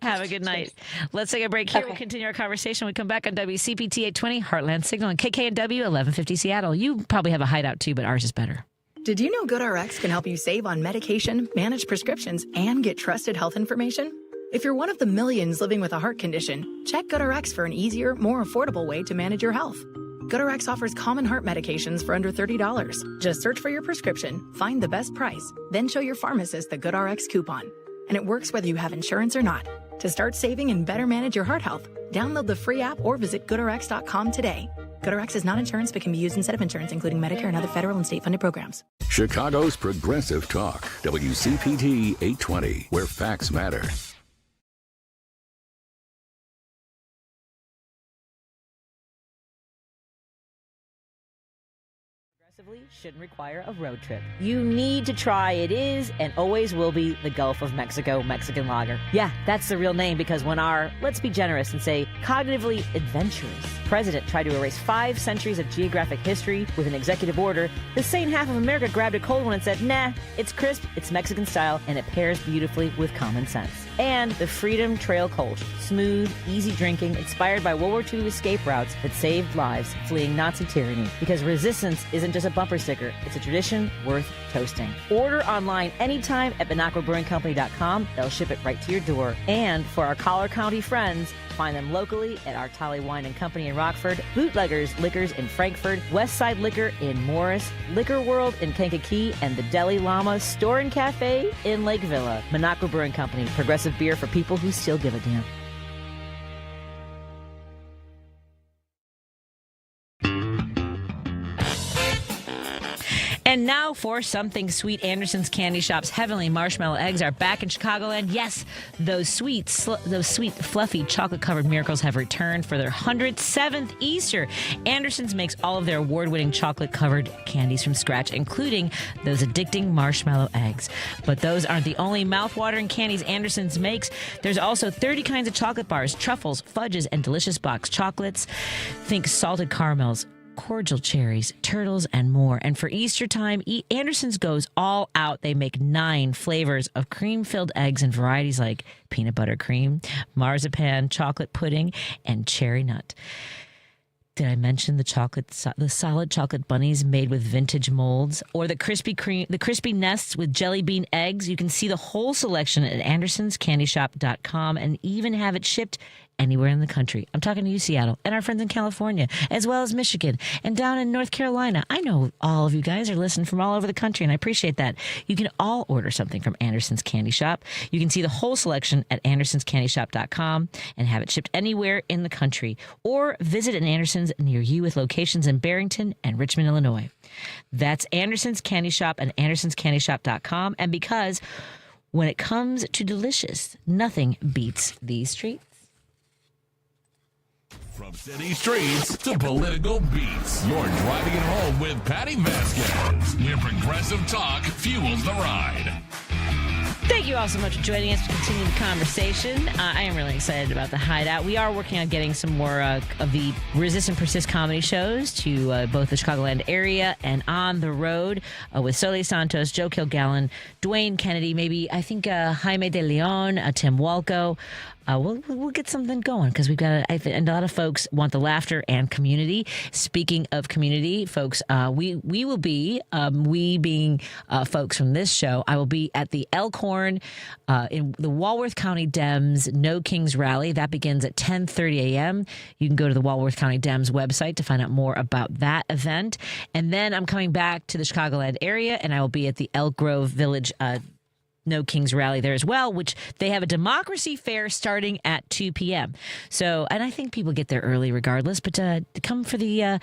Have a good night. Let's take a break here. We'll continue our conversation when we come back on WCPT 820, Heartland Signal, and KKNW 1150 Seattle. You probably have a Hideout too, but ours is better. Did you know GoodRx can help you save on medication, manage prescriptions, and get trusted health information? If you're one of the millions living with a heart condition, check GoodRx for an easier, more affordable way to manage your health. GoodRx offers common heart medications for under $30. Just search for your prescription, find the best price, then show your pharmacist the GoodRx coupon. And it works whether you have insurance or not. To start saving and better manage your heart health, download the free app or visit GoodRx.com today. GoodRx is not insurance but can be used instead of insurance, including Medicare and other federal and state-funded programs. Chicago's Progressive Talk, WCPT 820, where facts matter. Shouldn't require a road trip. You need to try. It is and always will be the Gulf of Mexico Mexican Lager. Yeah, that's the real name, because when our, let's be generous and say, cognitively adventurous president tried to erase 5 centuries of geographic history with an executive order, the sane half of America grabbed a cold one and said, nah, it's crisp, it's Mexican style, and it pairs beautifully with common sense. And the Freedom Trail Kolsch, smooth, easy drinking, inspired by World War II escape routes that saved lives fleeing Nazi tyranny. Because resistance isn't just a bumper sticker, it's a tradition worth toasting. Order online anytime at BinocleBrewingCompany.com. They'll ship it right to your door. And for our Collier County friends, find them locally at our Tolly Wine and Company in Rockford, Bootleggers Liquors in Frankfurt, Westside Liquor in Morris, Liquor World in Kankakee, and the Deli Llama Store and Cafe in Lake Villa. Monaco Brewing Company, progressive beer for people who still give a damn. And now for something sweet. Anderson's Candy Shop's Heavenly Marshmallow Eggs are back in Chicagoland. Yes, those sweet, fluffy, chocolate-covered miracles have returned for their 107th Easter. Anderson's makes all of their award-winning chocolate-covered candies from scratch, including those addicting marshmallow eggs. But those aren't the only mouth-watering candies Anderson's makes. There's also 30 kinds of chocolate bars, truffles, fudges, and delicious box chocolates. Think salted caramels, cordial cherries, turtles, and more. And for Easter time, Anderson's goes all out. They make 9 flavors of cream-filled eggs in varieties like peanut butter cream, marzipan, chocolate pudding, and cherry nut. Did I mention the solid chocolate bunnies made with vintage molds, or the crispy nests with jelly bean eggs? You can see the whole selection at AndersonsCandyShop.com and even have it shipped anywhere in the country. I'm talking to you, Seattle, and our friends in California, as well as Michigan and down in North Carolina. I know all of you guys are listening from all over the country, and I appreciate that. You can all order something from Anderson's Candy Shop. You can see the whole selection at AndersonsCandyShop.com and have it shipped anywhere in the country, or visit an Anderson's near you with locations in Barrington and Richmond, Illinois. That's Anderson's Candy Shop and AndersonsCandyShop.com. And because when it comes to delicious, nothing beats these treats. From city streets to political beats, you're driving it home with Patti Vasquez, where progressive talk fuels the ride. Thank you all so much for joining us to continue the conversation. I am really excited about the Hideout. We are working on getting some more of the Resist and Persist comedy shows to both the Chicagoland area and on the road with Soleil Santos, Joe Kilgallen, Dwayne Kennedy, maybe I think Jaime de Leon, Tim Walco. We'll get something going because we've got and a lot of folks want the laughter and community. Speaking of community, folks, we will be we being folks from this show. I will be at the Elkhorn in the Walworth County Dems No Kings Rally. That begins at 10:30 a.m. You can go to the Walworth County Dems website to find out more about that event. And then I'm coming back to the Chicagoland area, and I will be at the Elk Grove Village No Kings Rally there as well, which they have a democracy fair starting at 2 p.m. So, and I think people get there early regardless, but come for the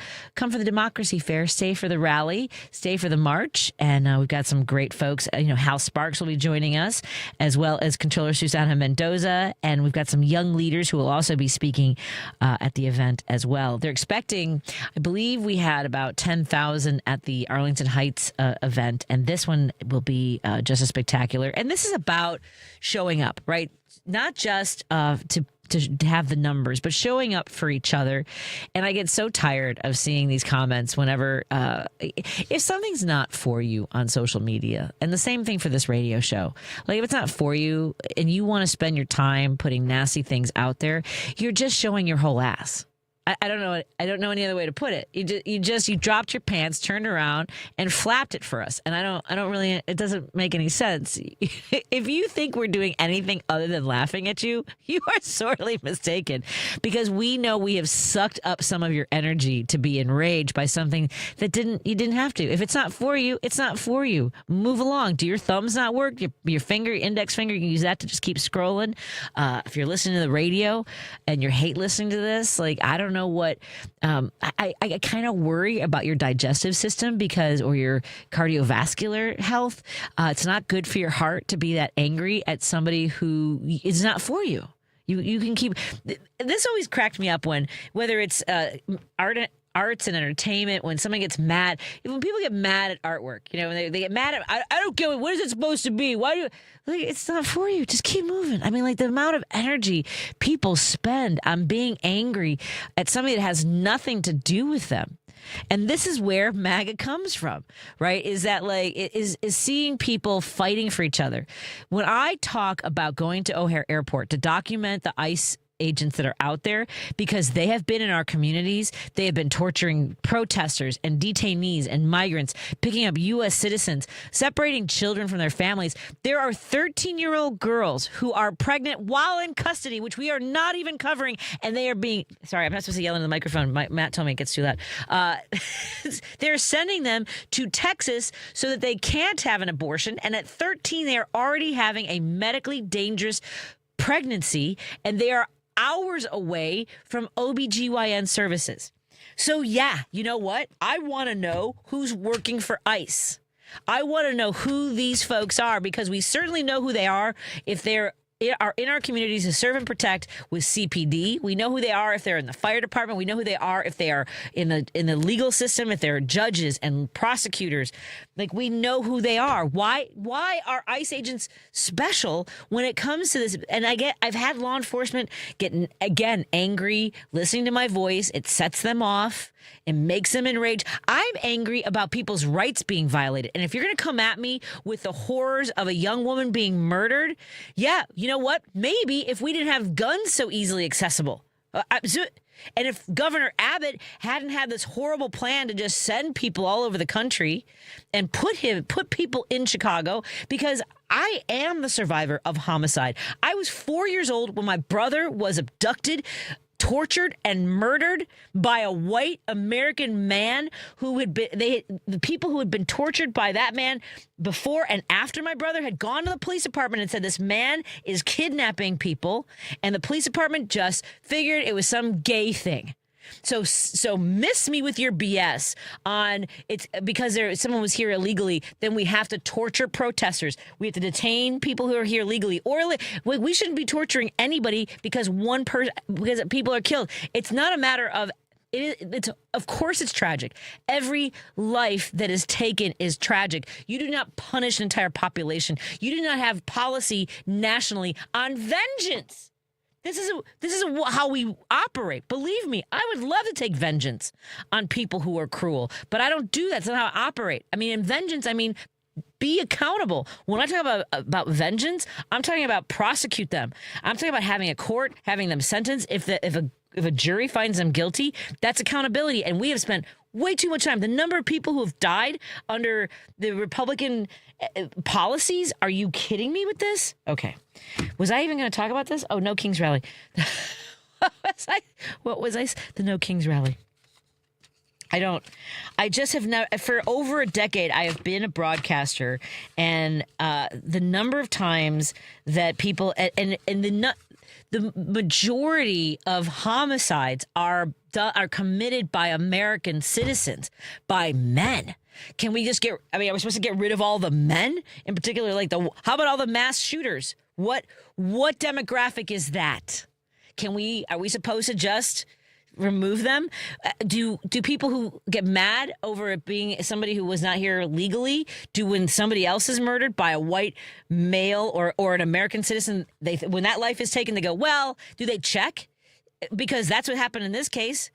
democracy fair, stay for the rally, stay for the march, and we've got some great folks. Hal Sparks will be joining us, as well as Controller Susana Mendoza, and we've got some young leaders who will also be speaking at the event as well. They're expecting, I believe we had about 10,000 at the Arlington Heights event, and this one will be just as spectacular. And this is about showing up, right? Not just to have the numbers, but showing up for each other. And I get so tired of seeing these comments whenever, if something's not for you on social media, and the same thing for this radio show, like if it's not for you and you want to spend your time putting nasty things out there, you're just showing your whole ass. I don't know. I don't know any other way to put it. You dropped your pants, turned around, and flapped it for us. And I don't really. It doesn't make any sense. If you think we're doing anything other than laughing at you, you are sorely mistaken. Because we know we have sucked up some of your energy to be enraged by something that you didn't have to. If it's not for you, it's not for you. Move along. Do your thumbs not work? Your index finger, you can use that to just keep scrolling. If you're listening to the radio and you hate listening to this, like I don't know what I kind of worry about your digestive system or your cardiovascular health. It's not good for your heart to be that angry at somebody who is not for you. You can keep this. Always cracked me up whether it's arts and entertainment, when someone gets mad, when people get mad at artwork, when they get mad at, I don't get it. What is it supposed to be? Why do it's not for you. Just keep moving. I mean, like the amount of energy people spend on being angry at somebody that has nothing to do with them. And this is where MAGA comes from, right? Is that is seeing people fighting for each other. When I talk about going to O'Hare Airport to document the ICE agents that are out there, because they have been in our communities, they have been torturing protesters and detainees and migrants, picking up U.S. citizens, separating children from their families. There are 13-year-old girls who are pregnant while in custody, which we are not even covering, and they are being, sorry, I'm not supposed to yell into the microphone. Matt told me it gets too loud. They're sending them to Texas so that they can't have an abortion, and at 13, they are already having a medically dangerous pregnancy, and they are hours away from OBGYN services. So yeah, you know what? I want to know who's working for ICE. I want to know who these folks are, because we certainly know who they are if they're are in our communities to serve and protect with CPD. We know who they are if they're in the fire department. We know who they are if they are in the legal system, if they're judges and prosecutors. Like, we know who they are. Why are ICE agents special when it comes to this? And I've had law enforcement getting, again, angry, listening to my voice. It sets them off. It makes them enraged. I'm angry about people's rights being violated. And if you're going to come at me with the horrors of a young woman being murdered, yeah, you know what? Maybe if we didn't have guns so easily accessible. And if Governor Abbott hadn't had this horrible plan to just send people all over the country and put people in Chicago, because I am the survivor of homicide. I was 4 years old when my brother was abducted, tortured, and murdered by a white American man who had been, the people who had been tortured by that man before and after my brother had gone to the police department and said, this man is kidnapping people. And the police department just figured it was some gay thing. So miss me with your BS on it's because someone was here illegally, then we have to torture protesters. We have to detain people who are here legally, or we shouldn't be torturing anybody because because people are killed. It's not a matter of It's of course it's tragic. Every life that is taken is tragic. You do not punish an entire population. You do not have policy nationally on vengeance. This is how we operate. Believe me, I would love to take vengeance on people who are cruel, but I don't do that. That's not how I operate. I mean, in vengeance, I mean, be accountable. When I talk about vengeance, I'm talking about prosecute them. I'm talking about having a court, having them sentenced. If a jury finds them guilty, that's accountability. And we have spent way too much time. The number of people who have died under the Republican policies. Are you kidding me with this? Okay. Was I even going to talk about this? Oh, No Kings Rally. What was I? The No Kings Rally. I just have never, for over a decade, I have been a broadcaster, and the number of times that people, and the majority of homicides are committed by American citizens, by men. Can we just are we supposed to get rid of all the men in particular? How about all the mass shooters? What demographic is that? Are we supposed to just remove them? Do people who get mad over it being somebody who was not here legally, when somebody else is murdered by a white male or an American citizen, when that life is taken, they go, well, do they check? Because that's what happened in this case.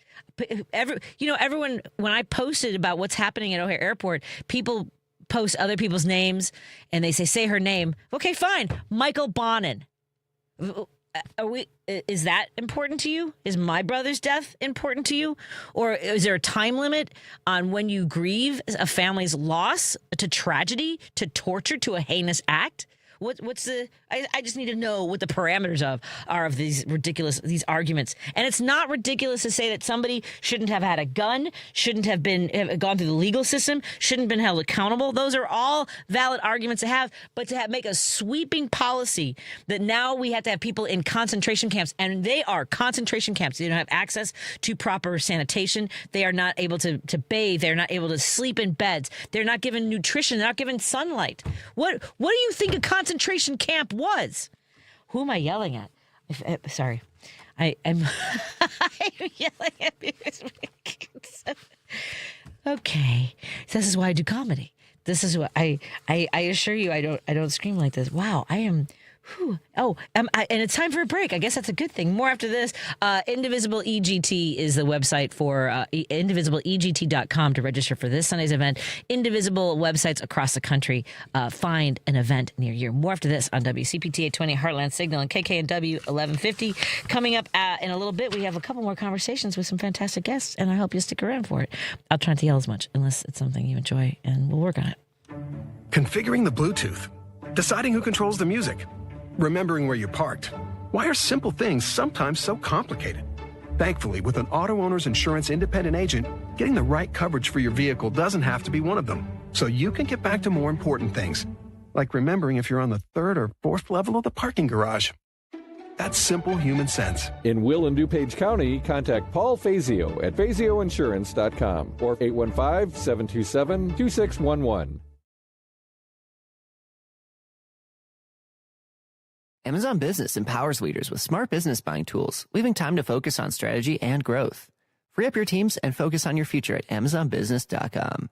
Everyone, when I posted about what's happening at O'Hare Airport, people post other people's names and they say her name. Okay, fine. Michael Bonin. Is that important to you? Is my brother's death important to you? Or is there a time limit on when you grieve a family's loss, to tragedy, to torture, to a heinous act? What's the? I just need to know what the parameters are of these arguments. And it's not ridiculous to say that somebody shouldn't have had a gun, shouldn't have gone through the legal system, shouldn't have been held accountable. Those are all valid arguments to have. But to make a sweeping policy that now we have to have people in concentration camps, and they are concentration camps. They don't have access to proper sanitation. They are not able to bathe. They're not able to sleep in beds. They're not given nutrition. They're not given sunlight. What do you think a concentration camp was? Who am I yelling at? Sorry. I'm yelling at you. Okay. This is why I do comedy. This is what I assure you I don't scream like this. Wow, I am. And it's time for a break. I guess that's a good thing. More after this. Indivisible EGT is the website for indivisibleegt.com to register for this Sunday's event. Indivisible websites across the country find an event near you. More after this on WCPT 820 Heartland Signal and KKNW 1150. Coming up in a little bit, we have a couple more conversations with some fantastic guests, and I hope you'll stick around for it. I'll try not to yell as much unless it's something you enjoy, and we'll work on it. Configuring the Bluetooth. Deciding who controls the music. Remembering where you parked. Why are simple things sometimes so complicated? Thankfully, with an auto owner's insurance independent agent, getting the right coverage for your vehicle doesn't have to be one of them. So you can get back to more important things, like remembering if you're on the 3rd or 4th level of the parking garage. That's simple human sense. In Will and DuPage County, contact Paul Fazio at FazioInsurance.com or 815-727-2611. Amazon Business empowers leaders with smart business buying tools, leaving time to focus on strategy and growth. Free up your teams and focus on your future at AmazonBusiness.com.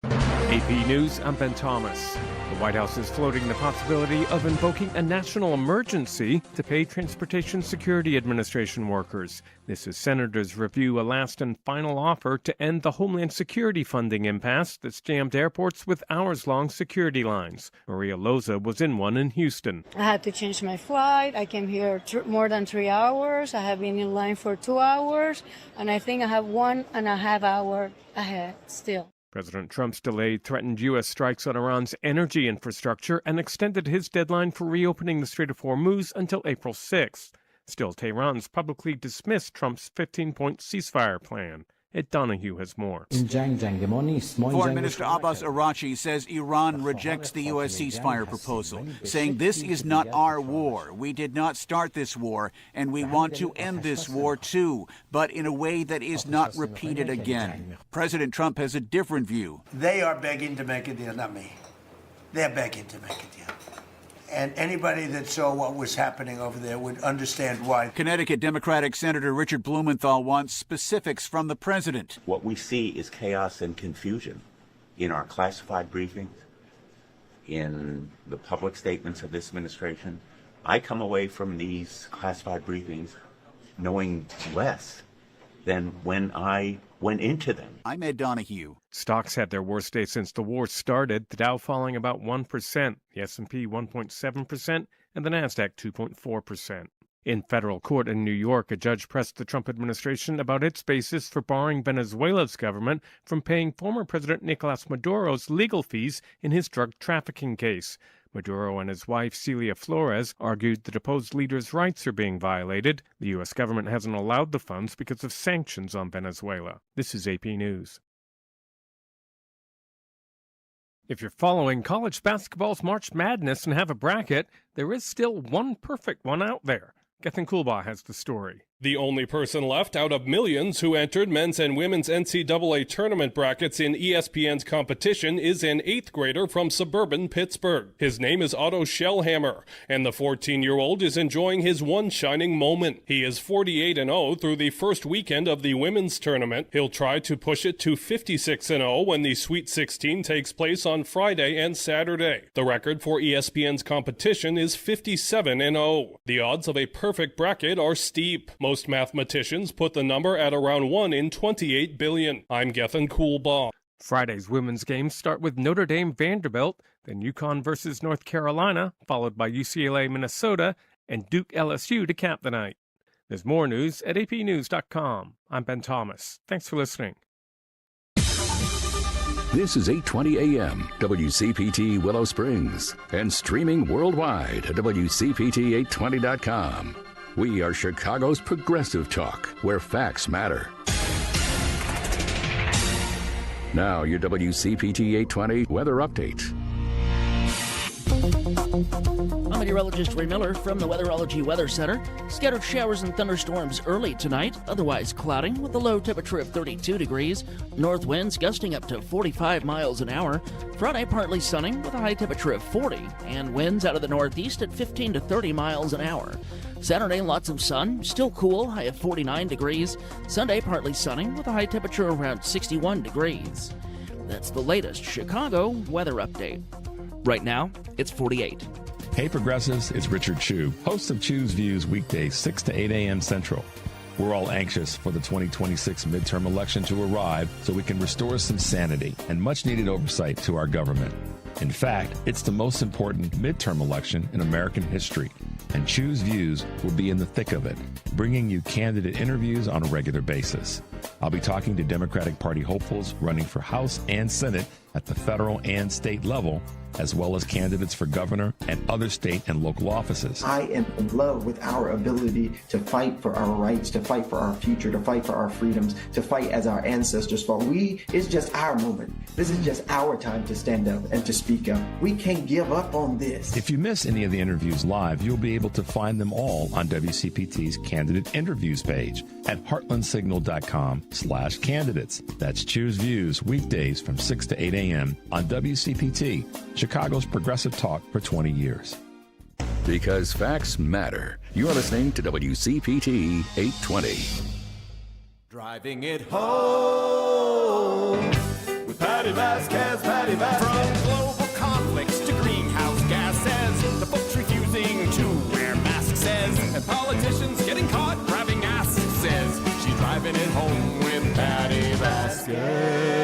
AP News, I'm Ben Thomas. The White House is floating the possibility of invoking a national emergency to pay Transportation Security Administration workers. This as senators review a last and final offer to end the Homeland Security funding impasse that's jammed airports with hours-long security lines. Maria Loza was in one in Houston. I had to change my flight. I came here more than 3 hours. I have been in line for 2 hours, and I think I have 1.5 hours ahead still. President Trump's delay threatened U.S. strikes on Iran's energy infrastructure and extended his deadline for reopening the Strait of Hormuz until April 6th. Still, Tehran's publicly dismissed Trump's 15-point ceasefire plan. Ed Donahue has more. Foreign Minister Abbas Araghchi says Iran rejects the U.S. ceasefire proposal, saying this is not our war. We did not start this war, and we want to end this war too, but in a way that is not repeated again. President Trump has a different view. They are begging to make a deal, not me. They're begging to make a deal. And anybody that saw what was happening over there would understand why. Connecticut Democratic Senator Richard Blumenthal wants specifics from the president. What we see is chaos and confusion in our classified briefings, in the public statements of this administration. I come away from these classified briefings knowing less than when I went into them. I'm Ed Donahue. Stocks had their worst day since the war started, the Dow falling about 1%, the S&P 1.7%, and the Nasdaq 2.4%. In federal court in New York, a judge pressed the Trump administration about its basis for barring Venezuela's government from paying former President Nicolas Maduro's legal fees in his drug trafficking case. Maduro and his wife, Celia Flores, argued the deposed leader's rights are being violated. The U.S. government hasn't allowed the funds because of sanctions on Venezuela. This is AP News. If you're following college basketball's March Madness and have a bracket, there is still one perfect one out there. Gethin Coolbaugh has the story. The only person left out of millions who entered men's and women's NCAA tournament brackets in ESPN's competition is an 8th grader from suburban Pittsburgh. His name is Otto Shellhammer, and the 14-year-old is enjoying his one shining moment. He is 48-0 through the first weekend of the women's tournament. He'll try to push it to 56-0 when the Sweet 16 takes place on Friday and Saturday. The record for ESPN's competition is 57-0. The odds of a perfect bracket are steep. Most mathematicians put the number at around 1 in 28 billion. I'm Gethin Coolbaugh. Friday's women's games start with Notre Dame Vanderbilt, then UConn versus North Carolina, followed by UCLA Minnesota, and Duke LSU to cap the night. There's more news at apnews.com. I'm Ben Thomas. Thanks for listening. This is 8:20 a.m. WCPT Willow Springs and streaming worldwide at WCPT820.com. We are Chicago's progressive talk, where facts matter. Now, your WCPT 820 weather update. I'm meteorologist Ray Miller from the Weatherology Weather Center. Scattered showers and thunderstorms early tonight, otherwise clouding with a low temperature of 32 degrees. North winds gusting up to 45 miles an hour. Friday, partly sunny with a high temperature of 40, and winds out of the northeast at 15 to 30 miles an hour. Saturday, lots of sun, still cool, high of 49 degrees. Sunday, partly sunny with a high temperature around 61 degrees. That's the latest Chicago weather update. Right now, it's 48. Hey Progressives, it's Richard Chu, host of Chu's Views weekdays 6 to 8 a.m. Central. We're all anxious for the 2026 midterm election to arrive so we can restore some sanity and much-needed oversight to our government. In fact, it's the most important midterm election in American history, and Chu's Views will be in the thick of it, bringing you candidate interviews on a regular basis. I'll be talking to Democratic Party hopefuls running for House and Senate at the federal and state level, as well as candidates for governor and other state and local offices. I am in love with our ability to fight for our rights, to fight for our future, to fight for our freedoms, to fight as our ancestors fought. It's just our moment. This is just our time to stand up and to speak up. We can't give up on this. If you miss any of the interviews live, you'll be able to find them all on WCPT's Candidate Interviews page at heartlandsignal.com/candidates. That's Choose Views weekdays from 6 to 8 a.m. on WCPT, Chicago's progressive talk for 20 years. Because facts matter. You're listening to WCPT 820. Driving it home with Patti Vasquez, Patti Vasquez. From global conflicts to greenhouse gases, the folks refusing to wear masks says, and politicians getting caught grabbing ass says, she's driving it home with Patti Vasquez.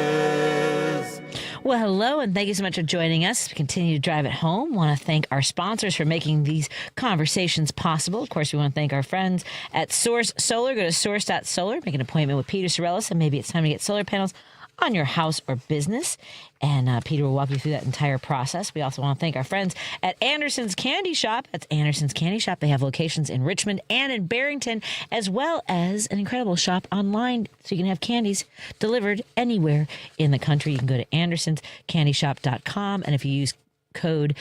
Well, hello, and thank you so much for joining us. We continue to drive it home. Want to thank our sponsors for making these conversations possible. Of course, we want to thank our friends at Source Solar. Go to source.solar, make an appointment with Peter Sorellis, and maybe it's time to get solar panels on your house or business. And Peter will walk you through that entire process. We also want to thank our friends at Anderson's Candy Shop. That's Anderson's Candy Shop. They have locations in Richmond and in Barrington, as well as an incredible shop online so you can have candies delivered anywhere in the country. You can go to andersonscandyshop.com, and if you use code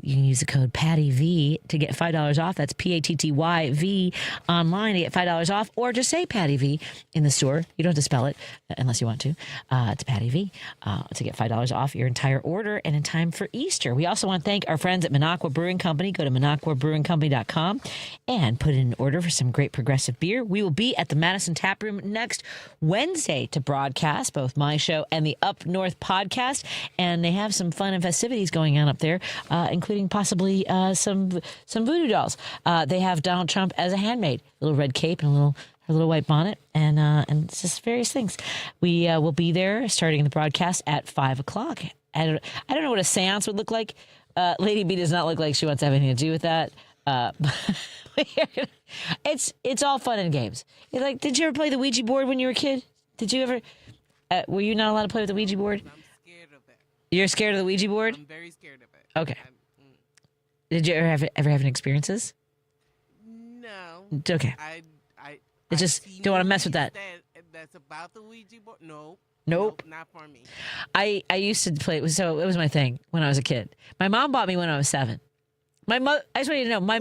You can use the code PattyV to get $5 off. That's PATTYV online to get $5 off, or just say Patty V in the store. You don't have to spell it unless you want to. It's Patty V to get $5 off your entire order and in time for Easter. We also want to thank our friends at Minocqua Brewing Company. Go to MinocquaBrewingCompany.com and put in an order for some great progressive beer. We will be at the Madison Tap Room next Wednesday to broadcast both my show and the Up North podcast, and they have some fun and festivities going on up there, including possibly some voodoo dolls. They have Donald Trump as a handmaid, a little red cape and a little white bonnet, and it's just various things. We will be there starting the broadcast at 5 o'clock. I don't know what a seance would look like. Lady B does not look like she wants to have anything to do with that. It's all fun and games. Like, did you ever play the Ouija board when you were a kid? Did you ever? Were you not allowed to play with the Ouija board? I'm scared of it. You're scared of the Ouija board? I'm very scared of it. Okay. Did you ever have any experiences? No. Okay. I just don't want to mess with that. That's about the Ouija board. Nope. Not for me. I used to play. So it was my thing when I was a kid. My mom bought me when I was 7. My mother. I just want you to know, my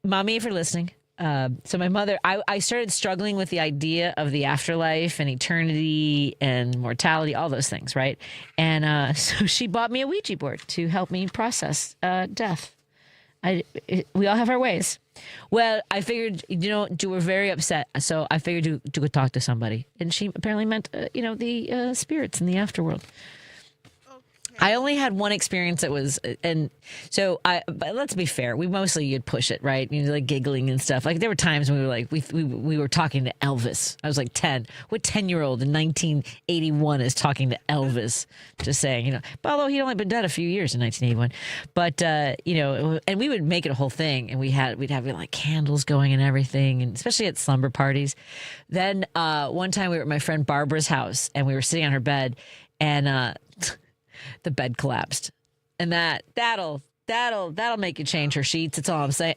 mommy, if you're listening. So my mother, I started struggling with the idea of the afterlife and eternity and mortality, all those things, right? And so she bought me a Ouija board to help me process death. We all have our ways. Well, I figured, you were very upset, so I figured you go talk to somebody. And she apparently meant, the spirits in the afterworld. I only had one experience that was, and so but let's be fair, you'd push it, right? Like giggling and stuff. Like there were times when we were like, we were talking to Elvis. I was like 10. What 10-year-old in 1981 is talking to Elvis? Just saying, but although he'd only been dead a few years in 1981, but and we would make it a whole thing, and we'd have like candles going and everything, and especially at slumber parties. Then one time we were at my friend Barbara's house, and we were sitting on her bed, and the bed collapsed, and that'll make you change her sheets. That's all I'm saying.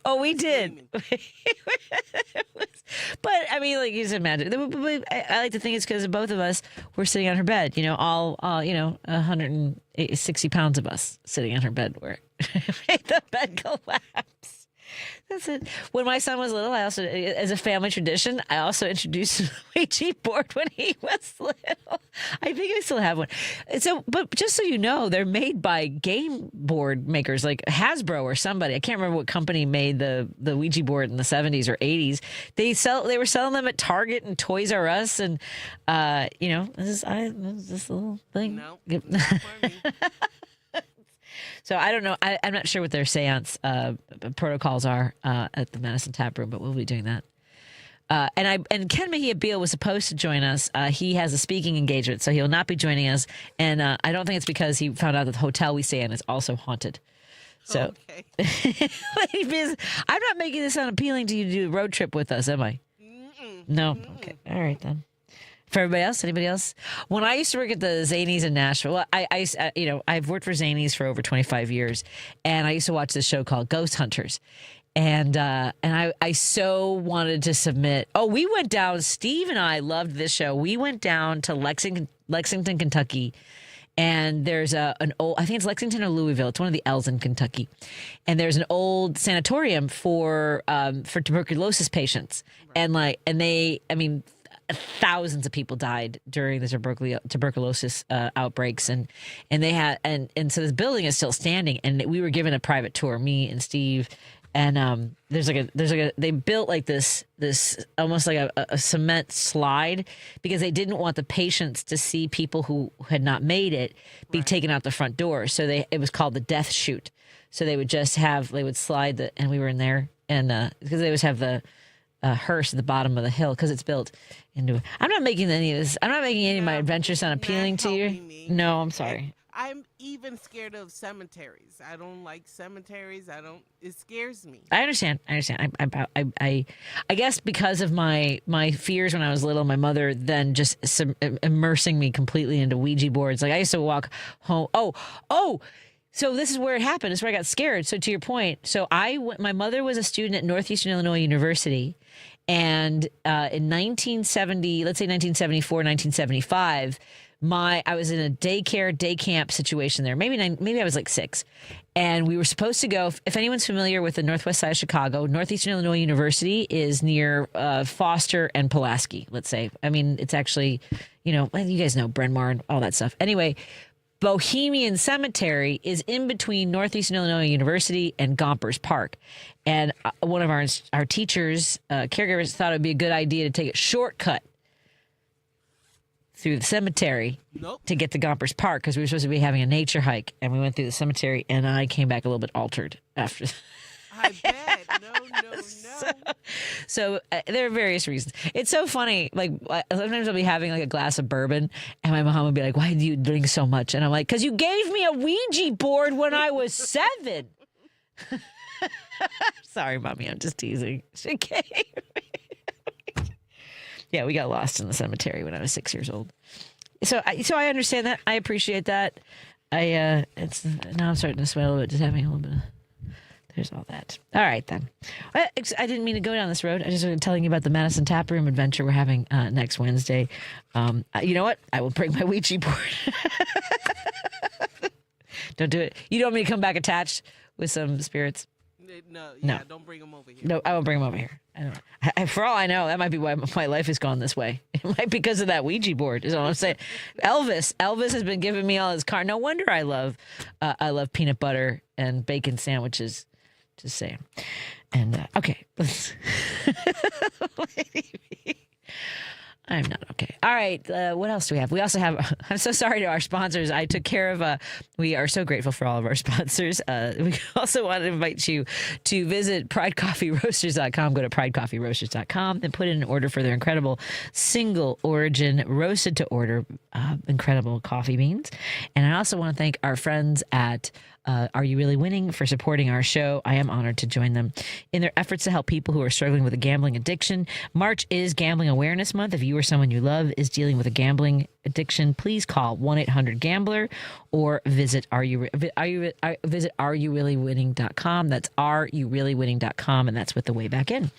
Oh, we did. But I mean, like, you just imagine. I like to think it's because both of us were sitting on her bed. All 160 pounds of us sitting on her bed where the bed collapsed. That's it. When my son was little, I also, as a family tradition, I also introduced a Ouija board when he was little. I think I still have one. So, but just so you know, they're made by game board makers like Hasbro or somebody. I can't remember what company made the Ouija board in the 70s or 80s. They were selling them at Target and Toys R Us, and this little thing. No, not for me. So I don't know. I'm not sure what their seance protocols are at the Madison Tap Room, but we'll be doing that. And Ken Mejia Beal was supposed to join us. He has a speaking engagement, so he will not be joining us. And I don't think it's because he found out that the hotel we stay in is also haunted. So, okay. I'm not making this unappealing to you to do a road trip with us, am I? No. Okay. All right then. For everybody else, anybody else? When I used to work at the Zanies in Nashville, well, I've worked for Zanies for over 25 years, and I used to watch this show called Ghost Hunters, and I so wanted to submit. Oh, we went down. Steve and I loved this show. We went down to Lexington, Kentucky, and there's an old, I think it's Lexington or Louisville. It's one of the L's in Kentucky, and there's an old sanatorium for tuberculosis patients, and thousands of people died during the tuberculosis outbreaks, and they had and so this building is still standing, and we were given a private tour, me and Steve, and they built like this almost like a cement slide because they didn't want the patients to see people who had not made it be taken out the front door, so it was called the death chute. So they would slide and we were in there, and because they always have the hearse at the bottom of the hill because it's built into. I'm not making any of this. I'm not making any of my adventures sound appealing to you. No, I'm sorry. I'm even scared of cemeteries. I don't like cemeteries. It scares me. I understand. I guess because of my fears when I was little, my mother then just immersing me completely into Ouija boards. Like I used to walk home. Oh. So this is where it happened. This is where I got scared. So to your point, my mother was a student at Northeastern Illinois University, and in 1970, let's say 1974, 1975, I was in a day camp situation there. Maybe I was like 6. And we were supposed to go, if anyone's familiar with the northwest side of Chicago, Northeastern Illinois University is near Foster and Pulaski, let's say. I mean, it's actually, you guys know Bryn Mawr and all that stuff. Anyway, Bohemian Cemetery is in between Northeastern Illinois University and Gompers Park. And one of our teachers, caregivers, thought it would be a good idea to take a shortcut through the cemetery to get to Gompers Park, because we were supposed to be having a nature hike, and we went through the cemetery, and I came back a little bit altered after. I bet. No. So there are various reasons. It's so funny. Like sometimes I'll be having like a glass of bourbon, and my mom will be like, "Why do you drink so much?" And I'm like, "Because you gave me a Ouija board when I was 7." Sorry, Mommy, I'm just teasing. She gave me. Yeah, we got lost in the cemetery when I was 6 years old. So I understand that. I appreciate that. Now I'm starting to sweat a little bit, just having a little bit of. There's all that. All right, then. I didn't mean to go down this road. I just was telling you about the Madison Tap Room adventure we're having next Wednesday. You know what? I will bring my Ouija board. Don't do it. You don't want me to come back attached with some spirits? No. Don't bring them over here. No, I won't bring them over here. For all I know, that might be why my life has gone this way. It might be because of that Ouija board, is all I'm saying. Elvis has been giving me all his car. No wonder I love peanut butter and bacon sandwiches. Just saying. And okay, I'm not okay. All right. What else do we have? We also have, I'm so sorry to our sponsors. I took care of, we are so grateful for all of our sponsors. We also want to invite you to visit pridecoffeeroasters.com. Go to pridecoffeeroasters.com and put in an order for their incredible single origin roasted to order incredible coffee beans. And I also want to thank our friends at Are You Really Winning for supporting our show. I am honored to join them in their efforts to help people who are struggling with a gambling addiction. March is Gambling Awareness Month. If you or someone you love is dealing with a gambling addiction, please call 1-800-GAMBLER or visit areyoureallywinning.com. That's areyoureallywinning.com, and that's with the way back in.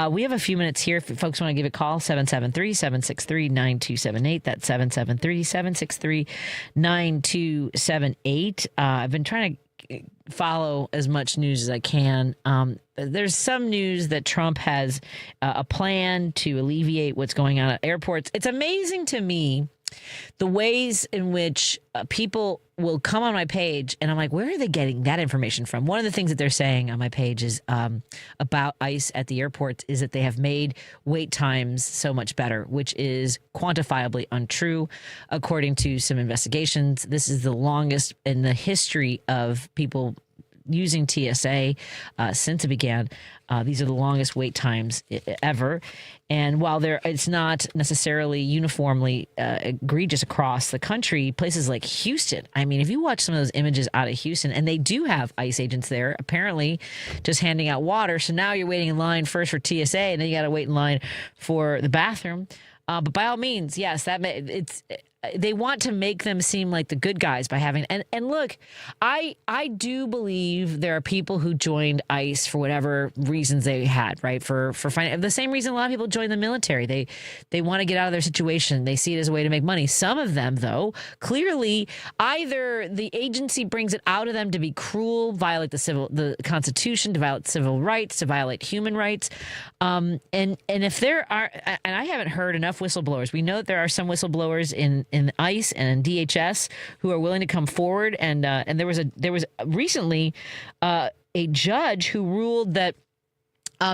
We have a few minutes here. If folks want to give a call, 773-763-9278. That's 773-763-9278. I've been trying to follow as much news as I can. There's some news that Trump has a plan to alleviate what's going on at airports. It's amazing to me the ways in which people will come on my page, and I'm like, where are they getting that information from? One of the things that they're saying on my page is about ICE at the airports is that they have made wait times so much better, which is quantifiably untrue. According to some investigations, this is the longest in the history of people using TSA since it began. These are the longest wait times ever. And while it's not necessarily uniformly egregious across the country, places like Houston, I mean, if you watch some of those images out of Houston, and they do have ICE agents there, apparently just handing out water. So now you're waiting in line first for TSA, and then you got to wait in line for the bathroom. But by all means, yes, they want to make them seem like the good guys by having, and look, I do believe there are people who joined ICE for whatever reasons they had, right? For the same reason a lot of people join the military. They want to get out of their situation. They see it as a way to make money. Some of them, though, clearly either the agency brings it out of them to be cruel, violate the Constitution, to violate civil rights, to violate human rights. And if there are, and I haven't heard enough whistleblowers. We know that there are some whistleblowers in ICE and DHS who are willing to come forward, and there was recently a judge who ruled that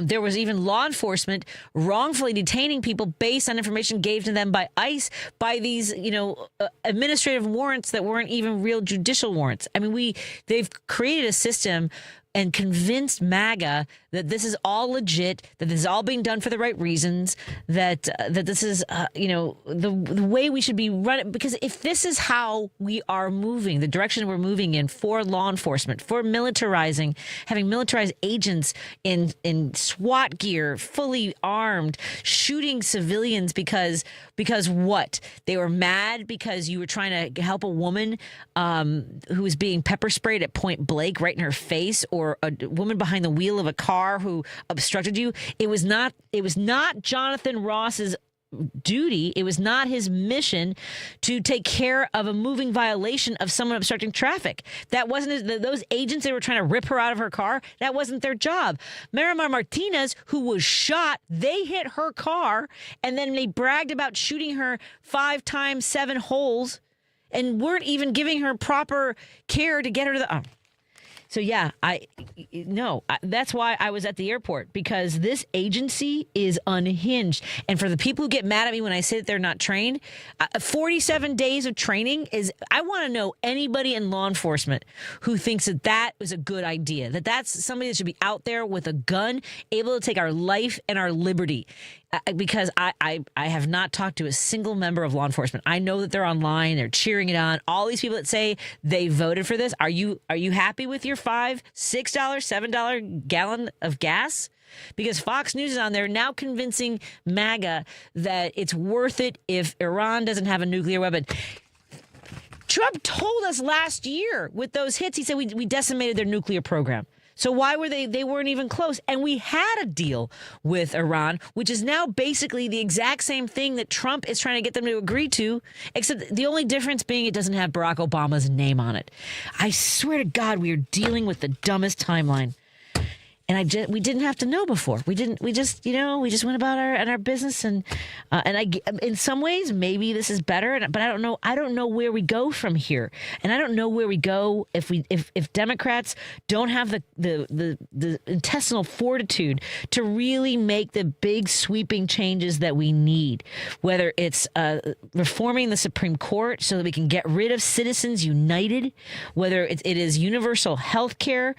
there was even law enforcement wrongfully detaining people based on information given to them by ICE by these administrative warrants that weren't even real judicial warrants. I mean, they've created a system and convinced MAGA that this is all legit, that this is all being done for the right reasons, that this is, the way we should be running. Because if this is how we are moving, the direction we're moving in for law enforcement, for militarizing, having militarized agents in SWAT gear, fully armed, shooting civilians because what? They were mad because you were trying to help a woman who was being pepper sprayed at point blank right in her face, or a woman behind the wheel of a car who obstructed you. It was not Jonathan Ross's duty. It was not his mission to take care of a moving violation of someone obstructing traffic. That wasn't those agents that were trying to rip her out of her car. That wasn't their job. Miramar Martinez, who was shot, they hit her car, and then they bragged about shooting her 5 times 7 holes, and weren't even giving her proper care to get her to the. So, yeah, that's why I was at the airport, because this agency is unhinged. And for the people who get mad at me when I say that they're not trained, 47 days of training I want to know anybody in law enforcement who thinks that was a good idea, that's somebody that should be out there with a gun, able to take our life and our liberty. Because I have not talked to a single member of law enforcement. I know that they're online, they're cheering it on. All these people that say they voted for this, are you happy with your $5, $6, $7 gallon of gas? Because Fox News is on there now convincing MAGA that it's worth it if Iran doesn't have a nuclear weapon. Trump told us last year with those hits, he said we decimated their nuclear program. So why were they weren't even close? And we had a deal with Iran, which is now basically the exact same thing that Trump is trying to get them to agree to, except the only difference being it doesn't have Barack Obama's name on it. I swear to God, we are dealing with the dumbest timeline. And we didn't have to know before. We just went about our business, and in some ways maybe this is better, but I don't know where we go from here, and I don't know where we go if Democrats don't have the intestinal fortitude to really make the big sweeping changes that we need, whether it's reforming the Supreme Court so that we can get rid of Citizens United, whether it is universal health care.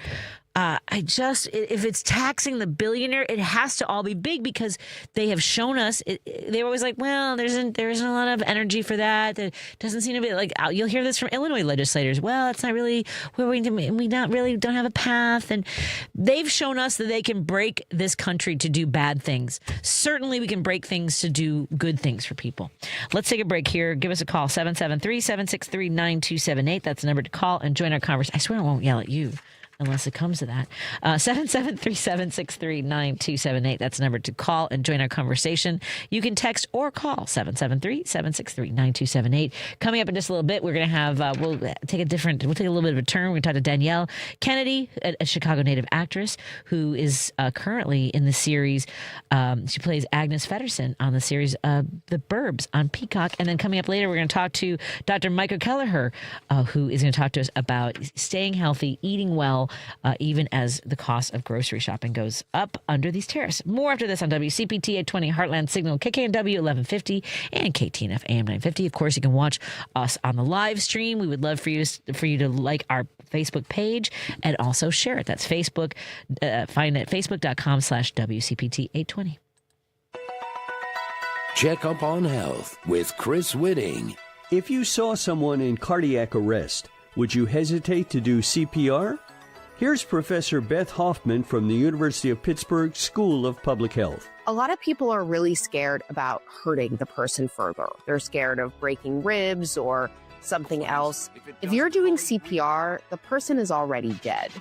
If it's taxing the billionaire, it has to all be big, because they have shown us. They're always like, well, there isn't a lot of energy for that. There doesn't seem to be, like, you'll hear this from Illinois legislators. Well, it's not really where we don't have a path. And they've shown us that they can break this country to do bad things. Certainly we can break things to do good things for people. Let's take a break here. Give us a call, 773-763-9278. That's the number to call and join our conversation. I swear I won't yell at you unless it comes to that. 773-763-9278. That's the number to call and join our conversation. You can text or call 773-763-9278. Coming up in just a little bit, we're going to have, we'll take a little bit of a turn. We're going to talk to Danielle Kennedy, a Chicago native actress who is currently in the series. She plays Agnes Festersen on the series The Burbs on Peacock. And then coming up later, we're going to talk to Dr. Michael Kelleher, who is going to talk to us about staying healthy, eating well, even as the cost of grocery shopping goes up under these tariffs. More after this on WCPT 820 Heartland Signal, KKNW 1150 and KTNF AM 950. Of course, you can watch us on the live stream. We would love for you to like our Facebook page and also share it. That's Facebook. Find it at facebook.com/WCPT 820. Check up on health with Chris Whitting. If you saw someone in cardiac arrest, would you hesitate to do CPR? Here's Professor Beth Hoffman from the University of Pittsburgh School of Public Health. A lot of people are really scared about hurting the person further. They're scared of breaking ribs or something else. If you're doing CPR, the person is already dead.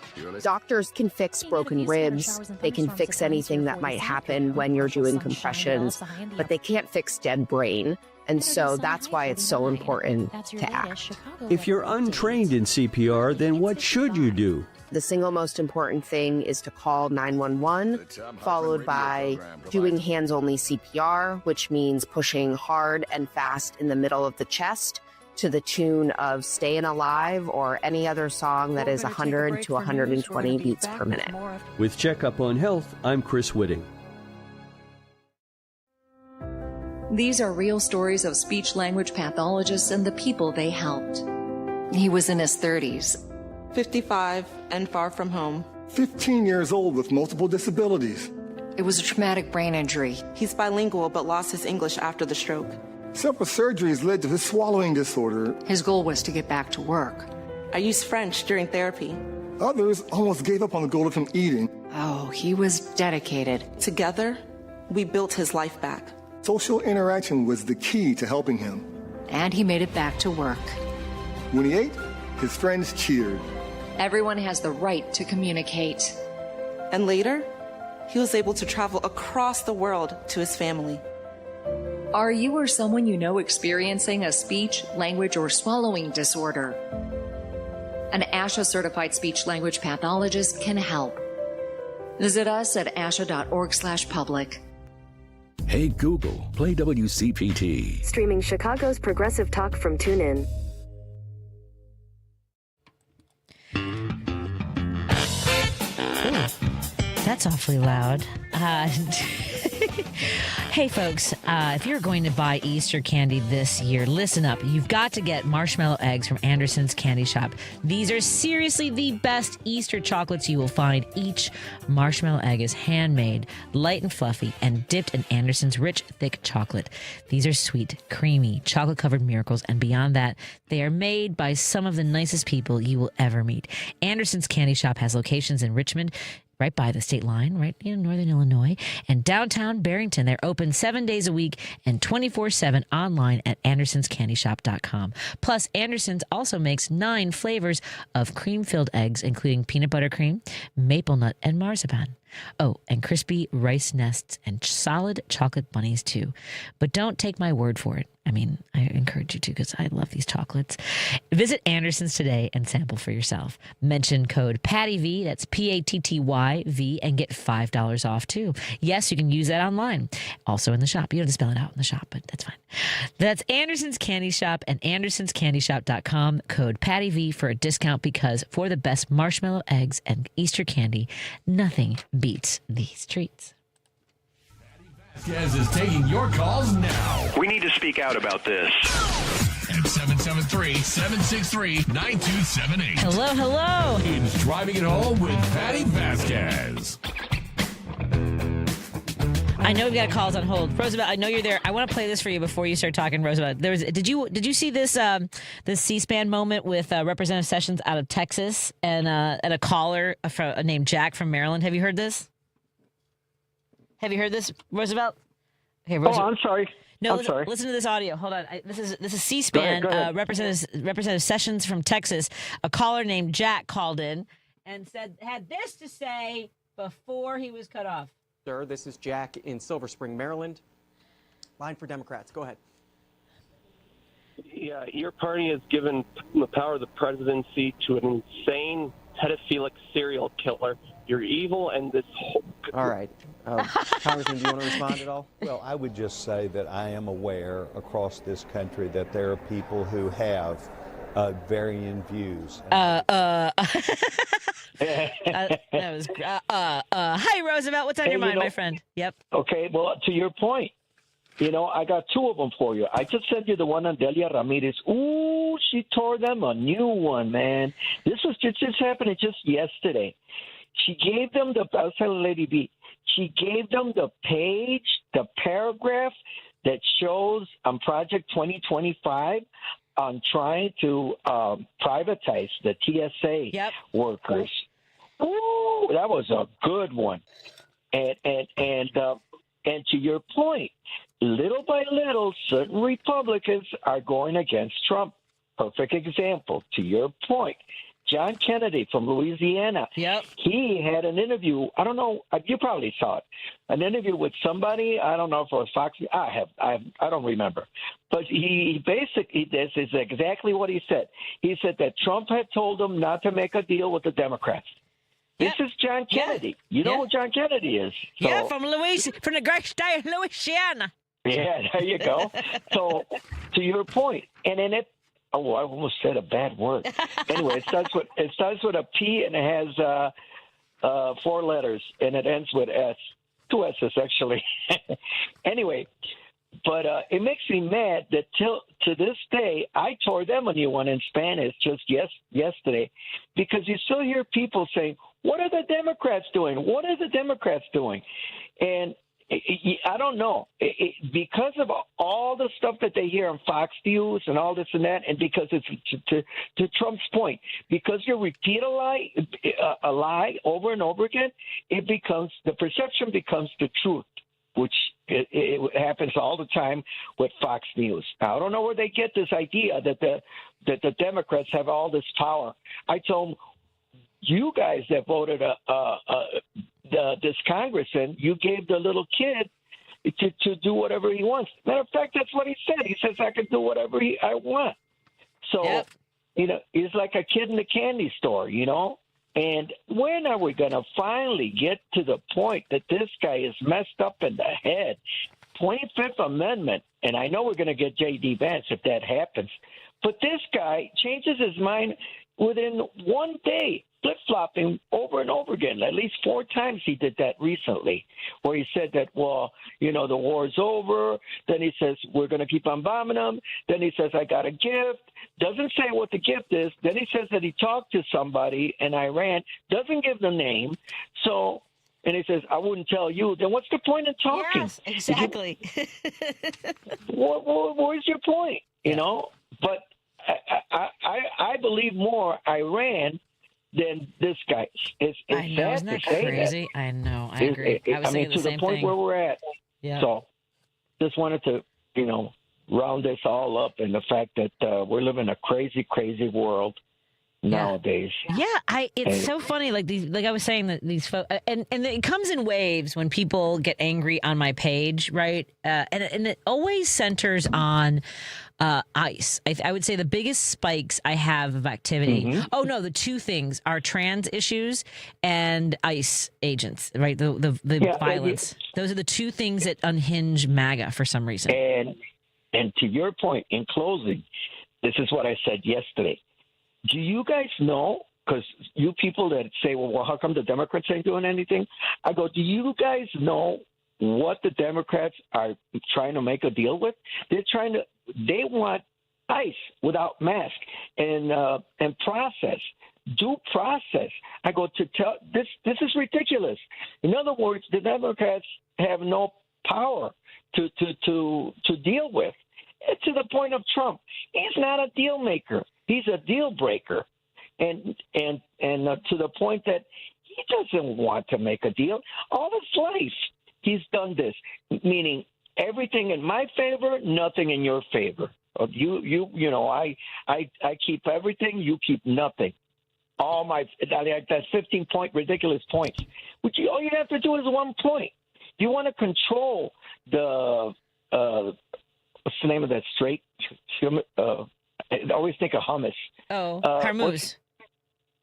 Doctors can fix broken ribs. They can fix anything that might happen when you're doing compressions, but they can't fix dead brain. And so that's why it's so important to act. If you're untrained in CPR, then what should you do? The single most important thing is to call 911, followed by doing hands-only CPR, which means pushing hard and fast in the middle of the chest to the tune of Stayin' Alive or any other song that is 100 to 120 beats per minute. With Checkup on Health, I'm Chris Whitting. These are real stories of speech-language pathologists and the people they helped. He was in his 30s. 55 and far from home. 15 years old with multiple disabilities. It was a traumatic brain injury. He's bilingual but lost his English after the stroke. Several surgeries led to his swallowing disorder. His goal was to get back to work. I used French during therapy. Others almost gave up on the goal of him eating. Oh, he was dedicated. Together, we built his life back. Social interaction was the key to helping him. And he made it back to work. When he ate, his friends cheered. Everyone has the right to communicate. And later, he was able to travel across the world to his family. Are you or someone you know experiencing a speech, language, or swallowing disorder? An ASHA certified speech language pathologist can help. Visit us at asha.org/public. Hey Google, play WCPT. Streaming Chicago's progressive talk from TuneIn. That's awfully loud. Hey, folks, if you're going to buy Easter candy this year, listen up. You've got to get marshmallow eggs from Anderson's Candy Shop. These are seriously the best Easter chocolates you will find. Each marshmallow egg is handmade, light and fluffy, and dipped in Anderson's rich, thick chocolate. These are sweet, creamy, chocolate-covered miracles, and beyond that, they are made by some of the nicest people you will ever meet. Anderson's Candy Shop has locations in Richmond, right by the state line, right in northern Illinois, and downtown Barrington. They're open 7 days a week and 24/7 online at andersonscandyshop.com. Plus, Anderson's also makes 9 flavors of cream-filled eggs, including peanut butter cream, maple nut, and marzipan. Oh, and crispy rice nests and solid chocolate bunnies, too. But don't take my word for it. I mean, I encourage you to because I love these chocolates. Visit Anderson's today and sample for yourself. Mention code PATTYV, that's PATTYV, and get $5 off, too. Yes, you can use that online. Also in the shop. You don't have to spell it out in the shop, but that's fine. That's Anderson's Candy Shop and andersonscandyshop.com. Code PATTYV for a discount because for the best marshmallow eggs and Easter candy, nothing beats these treats. Vasquez is taking your calls now. We need to speak out about this. At 773-763-9278. Hello, hello. It's Driving It Home with Patti Vasquez. I know we've got calls on hold. Roosevelt, I know you're there. I want to play this for you before you start talking, Roosevelt. Did you see this this C-SPAN moment with Representative Sessions out of Texas and a caller named Jack from Maryland? Have you heard this? Have you heard this, Roosevelt? Okay, Roosevelt. Oh, I'm sorry. No, I'm sorry. Listen to this audio. Hold on. This is C-SPAN. Go ahead. Representative Sessions from Texas. A caller named Jack called in and had this to say before he was cut off. Sir, this is Jack in Silver Spring, Maryland. Line for Democrats. Go ahead. Yeah, your party has given the power of the presidency to an insane pedophilic serial killer. You're evil, and this whole... All right. Congressman, do you want to respond at all? Well, I would just say that I am aware across this country that there are people who have varying views. That was hi, Roosevelt. What's on your mind, my friend? Yep. Okay, well, to your point, I got 2 of them for you. I just sent you the one on Delia Ramirez. Ooh, she tore them a new one, man. This happened just yesterday. She gave them I'll tell Lady B, she gave them the paragraph that shows on Project 2025 on trying to privatize the TSA workers. Ooh, that was a good one. And to your point, little by little, certain Republicans are going against Trump. Perfect example. To your point, John Kennedy from Louisiana. Yep. He had an interview. I don't know. You probably saw it. An interview with somebody. I don't know if it was Fox. I don't remember. But this is exactly what he said. He said that Trump had told him not to make a deal with the Democrats. This is John Kennedy. You know who John Kennedy is. So, yeah, from the great state of Louisiana. Yeah, there you go. So, to your point, and in it, I almost said a bad word. Anyway, it starts with a P and it has 4 letters, and it ends with S. 2 S's, actually. Anyway, but it makes me mad that to this day, I tore them a new one in Spanish just yesterday, because you still hear people saying, what are the Democrats doing? What are the Democrats doing? And I don't know. Because of all the stuff that they hear on Fox News and all this and that, and because it's to Trump's point, because you repeat a lie over and over again, the perception becomes the truth, which it happens all the time with Fox News. Now, I don't know where they get this idea that the Democrats have all this power. I told them, you guys that voted this congressman, you gave the little kid to do whatever he wants. Matter of fact, that's what he said. He says, I can do whatever I want. So, he's like a kid in the candy store, And when are we going to finally get to the point that this guy is messed up in the head? 25th Amendment, and I know we're going to get J.D. Vance if that happens, but this guy changes his mind within one day, flip-flopping over and over again. At least 4 times he did that recently, where he said that, the war's over. Then he says, we're going to keep on bombing them. Then he says, I got a gift. Doesn't say what the gift is. Then he says that he talked to somebody in Iran. Doesn't give the name. And he says, I wouldn't tell you. Then what's the point in talking? Yes, exactly. Where's your point? But I believe more Iran than this guy. It's I know, sad isn't that to say crazy? I know, I agree. To the point where we're at. Yeah. So just wanted to, round this all up in the fact that we're living in a crazy, crazy world nowadays. Yeah, it's so funny. Like I was saying, that these folks, and it comes in waves when people get angry on my page, right? And it always centers on ICE. I would say the biggest spikes I have of activity. Mm-hmm. Oh no, the 2 things are trans issues and ICE agents, right? The violence. Those are the 2 things that unhinge MAGA for some reason. And to your point, in closing, this is what I said yesterday. Do you guys know, because you people that say, well, how come the Democrats ain't doing anything? I go, do you guys know what the Democrats are trying to make a deal with? They want ICE without mask and process, due process. I go, this is ridiculous. In other words, the Democrats have no power to deal with. To the point of Trump, he's not a deal maker. He's a deal breaker, and to the point that he doesn't want to make a deal. All his life, he's done this, meaning everything in my favor, nothing in your favor. I keep everything, you keep nothing. That's 15-point ridiculous points. Which all you have to do is 1 point. You want to control the what's the name of that strait? I always think of hummus. Hormuz.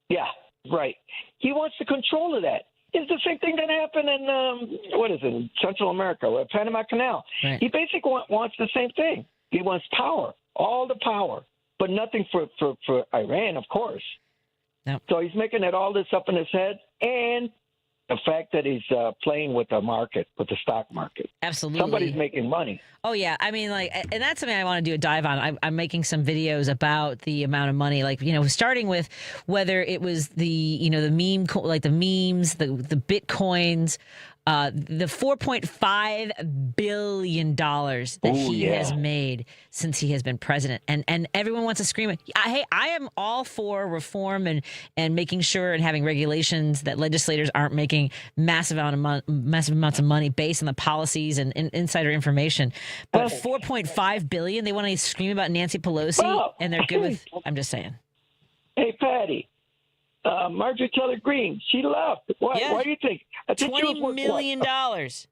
Yeah, right. He wants the control of that. It's the same thing that happened in Central America, with Panama Canal. Right. He basically wants the same thing. He wants power, all the power, but nothing for Iran, of course. Nope. So he's making all this up in his head, and the fact that he's playing with the market, with the stock market. Absolutely. Somebody's making money. Oh, yeah. I mean, and that's something I want to do a dive on. I'm making some videos about the amount of money, starting with whether it was the meme, like the memes, the Bitcoins, the $4.5 billion that he has made since he has been president. And everyone wants to scream, hey, I am all for reform and making sure and having regulations that legislators aren't making massive amounts of money based on the policies and insider information. But $4.5 billion, they want to scream about Nancy Pelosi, and they're good with, I'm just saying. Hey, Patty. Marjorie Taylor Greene, she left. Why do you think? I think $20 million.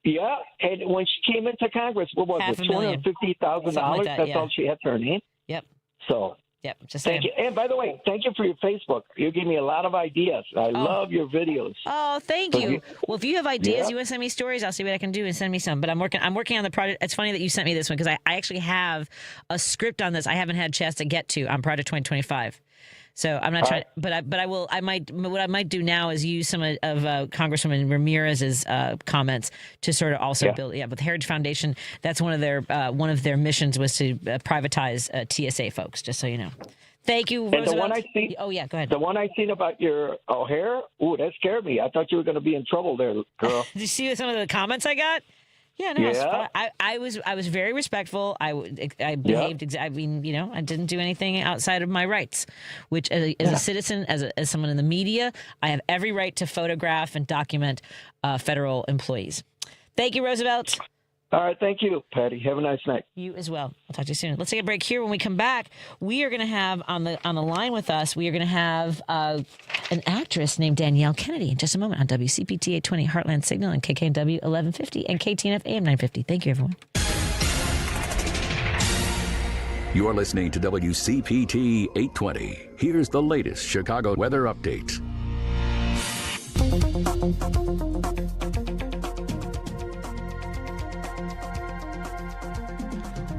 Yeah, and when she came into Congress, what was it? $250,000. That's all she had to her name. Yep. So. Yep. Just thank you. And by the way, thank you for your Facebook. You gave me a lot of ideas. I love your videos. Oh, thank you. Well, if you have ideas, you want to send me stories, I'll see what I can do and send me some. But I'm working on the project. It's funny that you sent me this one because I actually have a script on this. I haven't had a chance to get to on Project 2025. So I'm not trying, but I will. What I might do now is use some of Congresswoman Ramirez's comments to sort of also build. Yeah, with Heritage Foundation, that's one of their missions was to privatize TSA folks. Just so you know. Thank you, Roosevelt. And the one I see, go ahead. The one I seen about your hair, that scared me. I thought you were going to be in trouble there, girl. Did you see some of the comments I got? Yeah, no, I was very respectful. I behaved. I mean, I didn't do anything outside of my rights. Which, as a citizen, as someone in the media, I have every right to photograph and document federal employees. Thank you, Roosevelt. All right. Thank you, Patty. Have a nice night. You as well. I'll talk to you soon. Let's take a break here. When we come back, we are going to have on the line with us, we are going to have an actress named Danielle Kennedy in just a moment on WCPT 820 Heartland Signal and KKNW 1150 and KTNF AM 950. Thank you, everyone. You're listening to WCPT 820. Here's the latest Chicago weather update.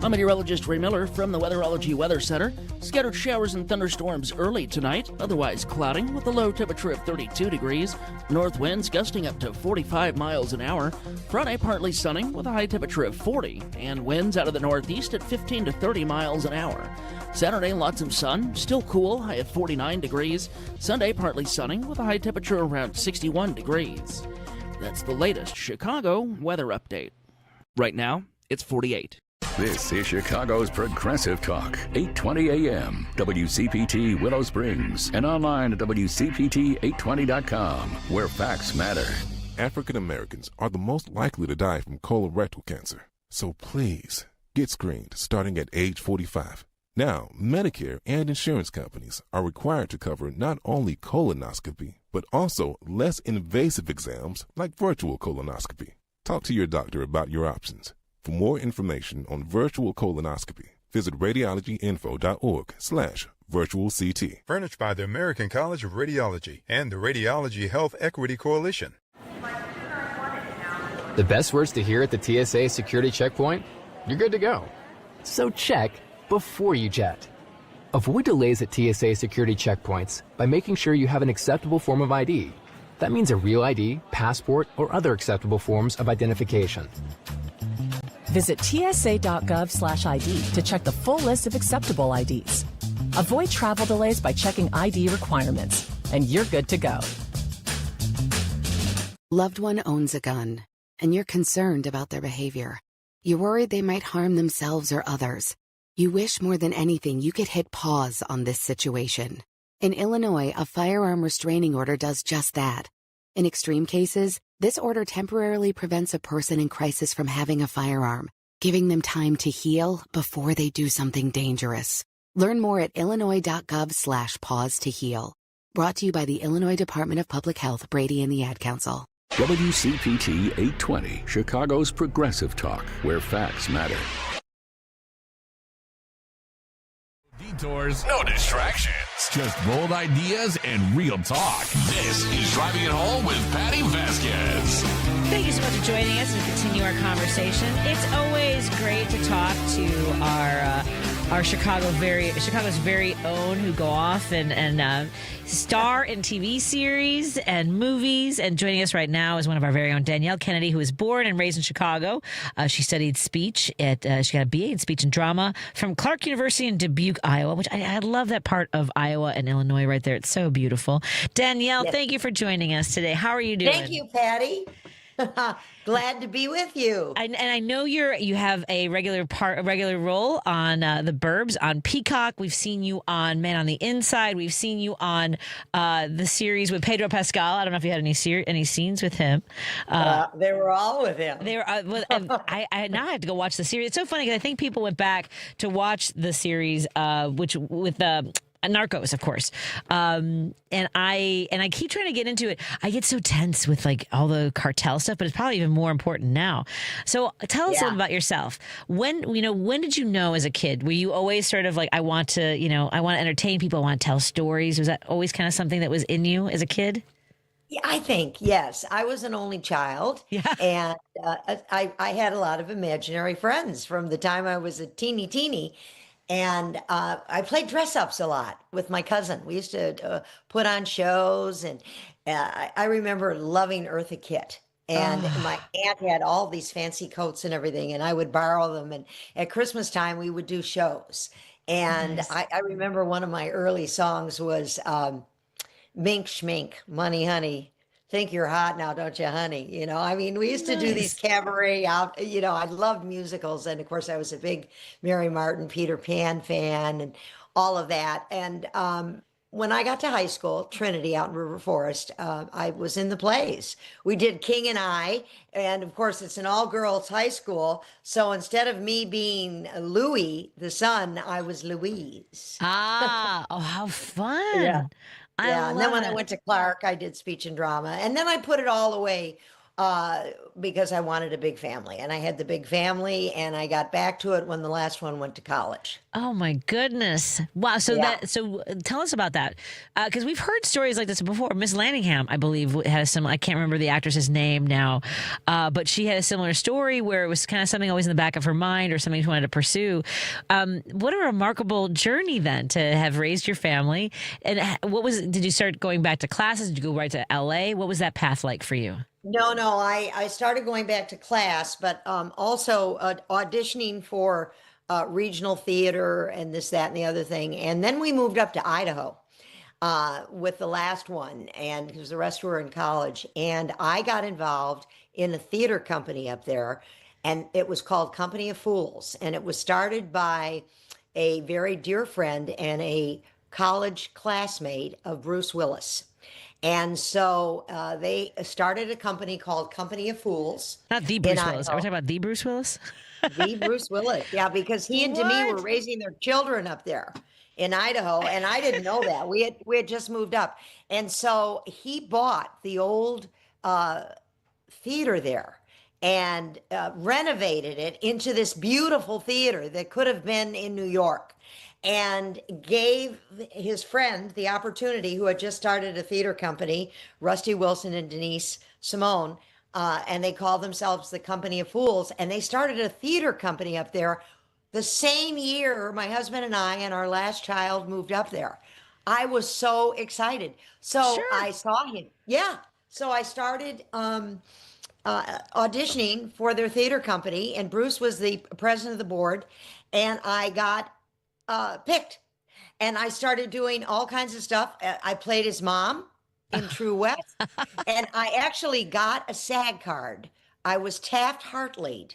I'm meteorologist Ray Miller from the Weatherology Weather Center. Scattered showers and thunderstorms early tonight, otherwise clouding with a low temperature of 32 degrees. North winds gusting up to 45 miles an hour. Friday, partly sunny with a high temperature of 40, and winds out of the northeast at 15 to 30 miles an hour. Saturday, lots of sun, still cool, high at 49 degrees. Sunday, partly sunny with a high temperature around 61 degrees. That's the latest Chicago weather update. Right now, it's 48. This is Chicago's Progressive Talk, 820 AM, WCPT Willow Springs, and online at WCPT820.com, where facts matter. African Americans are the most likely to die from colorectal cancer. So please, get screened starting at age 45. Now, Medicare and insurance companies are required to cover not only colonoscopy, but also less invasive exams like virtual colonoscopy. Talk to your doctor about your options. For more information on virtual colonoscopy, visit radiologyinfo.org/virtual-CT. Furnished by the American College of Radiology and the Radiology Health Equity Coalition. The best words to hear at the TSA security checkpoint? You're good to go. So check before you jet. Avoid delays at TSA security checkpoints by making sure you have an acceptable form of ID. That means a real ID, passport, or other acceptable forms of identification. Visit tsa.gov/ID to check the full list of acceptable IDs. Avoid travel delays by checking ID requirements, and you're good to go. Loved one owns a gun, and you're concerned about their behavior. You're worried they might harm themselves or others. You wish more than anything you could hit pause on this situation. In Illinois, a firearm restraining order does just that. In extreme cases, this order temporarily prevents a person in crisis from having a firearm, giving them time to heal before they do something dangerous. Learn more at illinois.gov/pause to heal. Brought to you by the Illinois Department of Public Health, Brady and the Ad Council. WCPT 820, Chicago's Progressive Talk, where facts matter. Detours, no distractions, just bold ideas and real talk. This is Driving It Home with Patti Vasquez. Thank you so much for joining us and continue our conversation. It's always great to talk to our Chicago's very own, who go off and star in TV series and movies. And joining us right now is one of our very own, Danielle Kennedy, who was born and raised in Chicago. She studied speech she got a BA in speech and drama from Clark University in Dubuque, Iowa, which I love that part of Iowa and Illinois right there. It's so beautiful. Danielle, Thank you for joining us today. How are you doing? Thank you, Patty. Glad to be with you. And I know you have a regular role on the Burbs on Peacock. We've seen you on Man on the Inside. We've seen you on the series with Pedro Pascal. I don't know if you had any scenes with him. They were all with him. They were. I now have to go watch the series. It's so funny because I think people went back to watch the series, which with the. Narcos, of course. And I keep trying to get into it. I get so tense with like all the cartel stuff, but it's probably even more important now. So tell us a little about yourself. When did you know as a kid? Were you always sort of like, I want to entertain people, I want to tell stories? Was that always kind of something that was in you as a kid? Yeah, I think, yes. I was an only child. Yeah. And I had a lot of imaginary friends from the time I was a teeny. And I played dress-ups a lot with my cousin. We used to put on shows, and I remember loving Eartha Kitt. And my aunt had all these fancy coats and everything, and I would borrow them. And at Christmas time, we would do shows. And nice. I remember one of my early songs was Mink Schmink, Money Honey. Think you're hot now, don't you, honey? We used to do these cabaret out, I loved musicals. And of course I was a big Mary Martin, Peter Pan fan and all of that. And when I got to high school, Trinity out in River Forest, I was in the plays. We did King and I, and of course, it's an all-girls high school. So instead of me being Louis, the son, I was Louise. Oh, how fun. Yeah. I Yeah, and then when love I it. went to Clark, I did speech and drama, and then I put it all away because I wanted a big family, and I had the big family, and I got back to it when the last one went to college. Oh my goodness! Wow. So Yeah. tell us about that, because we've heard stories like this before. Miss Lanningham, I believe, had a similar. I can't remember the actress's name now, but she had a similar story where it was kind of something always in the back of her mind or something she wanted to pursue. What a remarkable journey then to have raised your family. And what was? Did you start going back to classes? Did you go right to LA? What was that path like for you? No, I started going back to class, but also auditioning for regional theater and this, that, and the other thing. And then we moved up to Idaho with the last one, and because the rest were in college. And I got involved in a theater company up there, and it was called Company of Fools. And it was started by a very dear friend and a college classmate of Bruce Willis. And so they started a company called Company of Fools. Not the Bruce Willis. Are we talking about the Bruce Willis? The Bruce Willis. Yeah, because he and Demi were raising their children up there in Idaho, and I didn't know that. We had just moved up. And so he bought the old theater there and renovated it into this beautiful theater that could have been in New York, and gave his friend the opportunity, who had just started a theater company, Rusty Wilson and Denise Simone, and they called themselves the Company of Fools, and they started a theater company up there the same year my husband and I and our last child moved up there. I was so excited. So I saw him. Yeah. So I started auditioning for their theater company, and Bruce was the president of the board, and I got picked, and I started doing all kinds of stuff. I played his mom in True West, and I actually got a SAG card. I was Taft-Hartley'd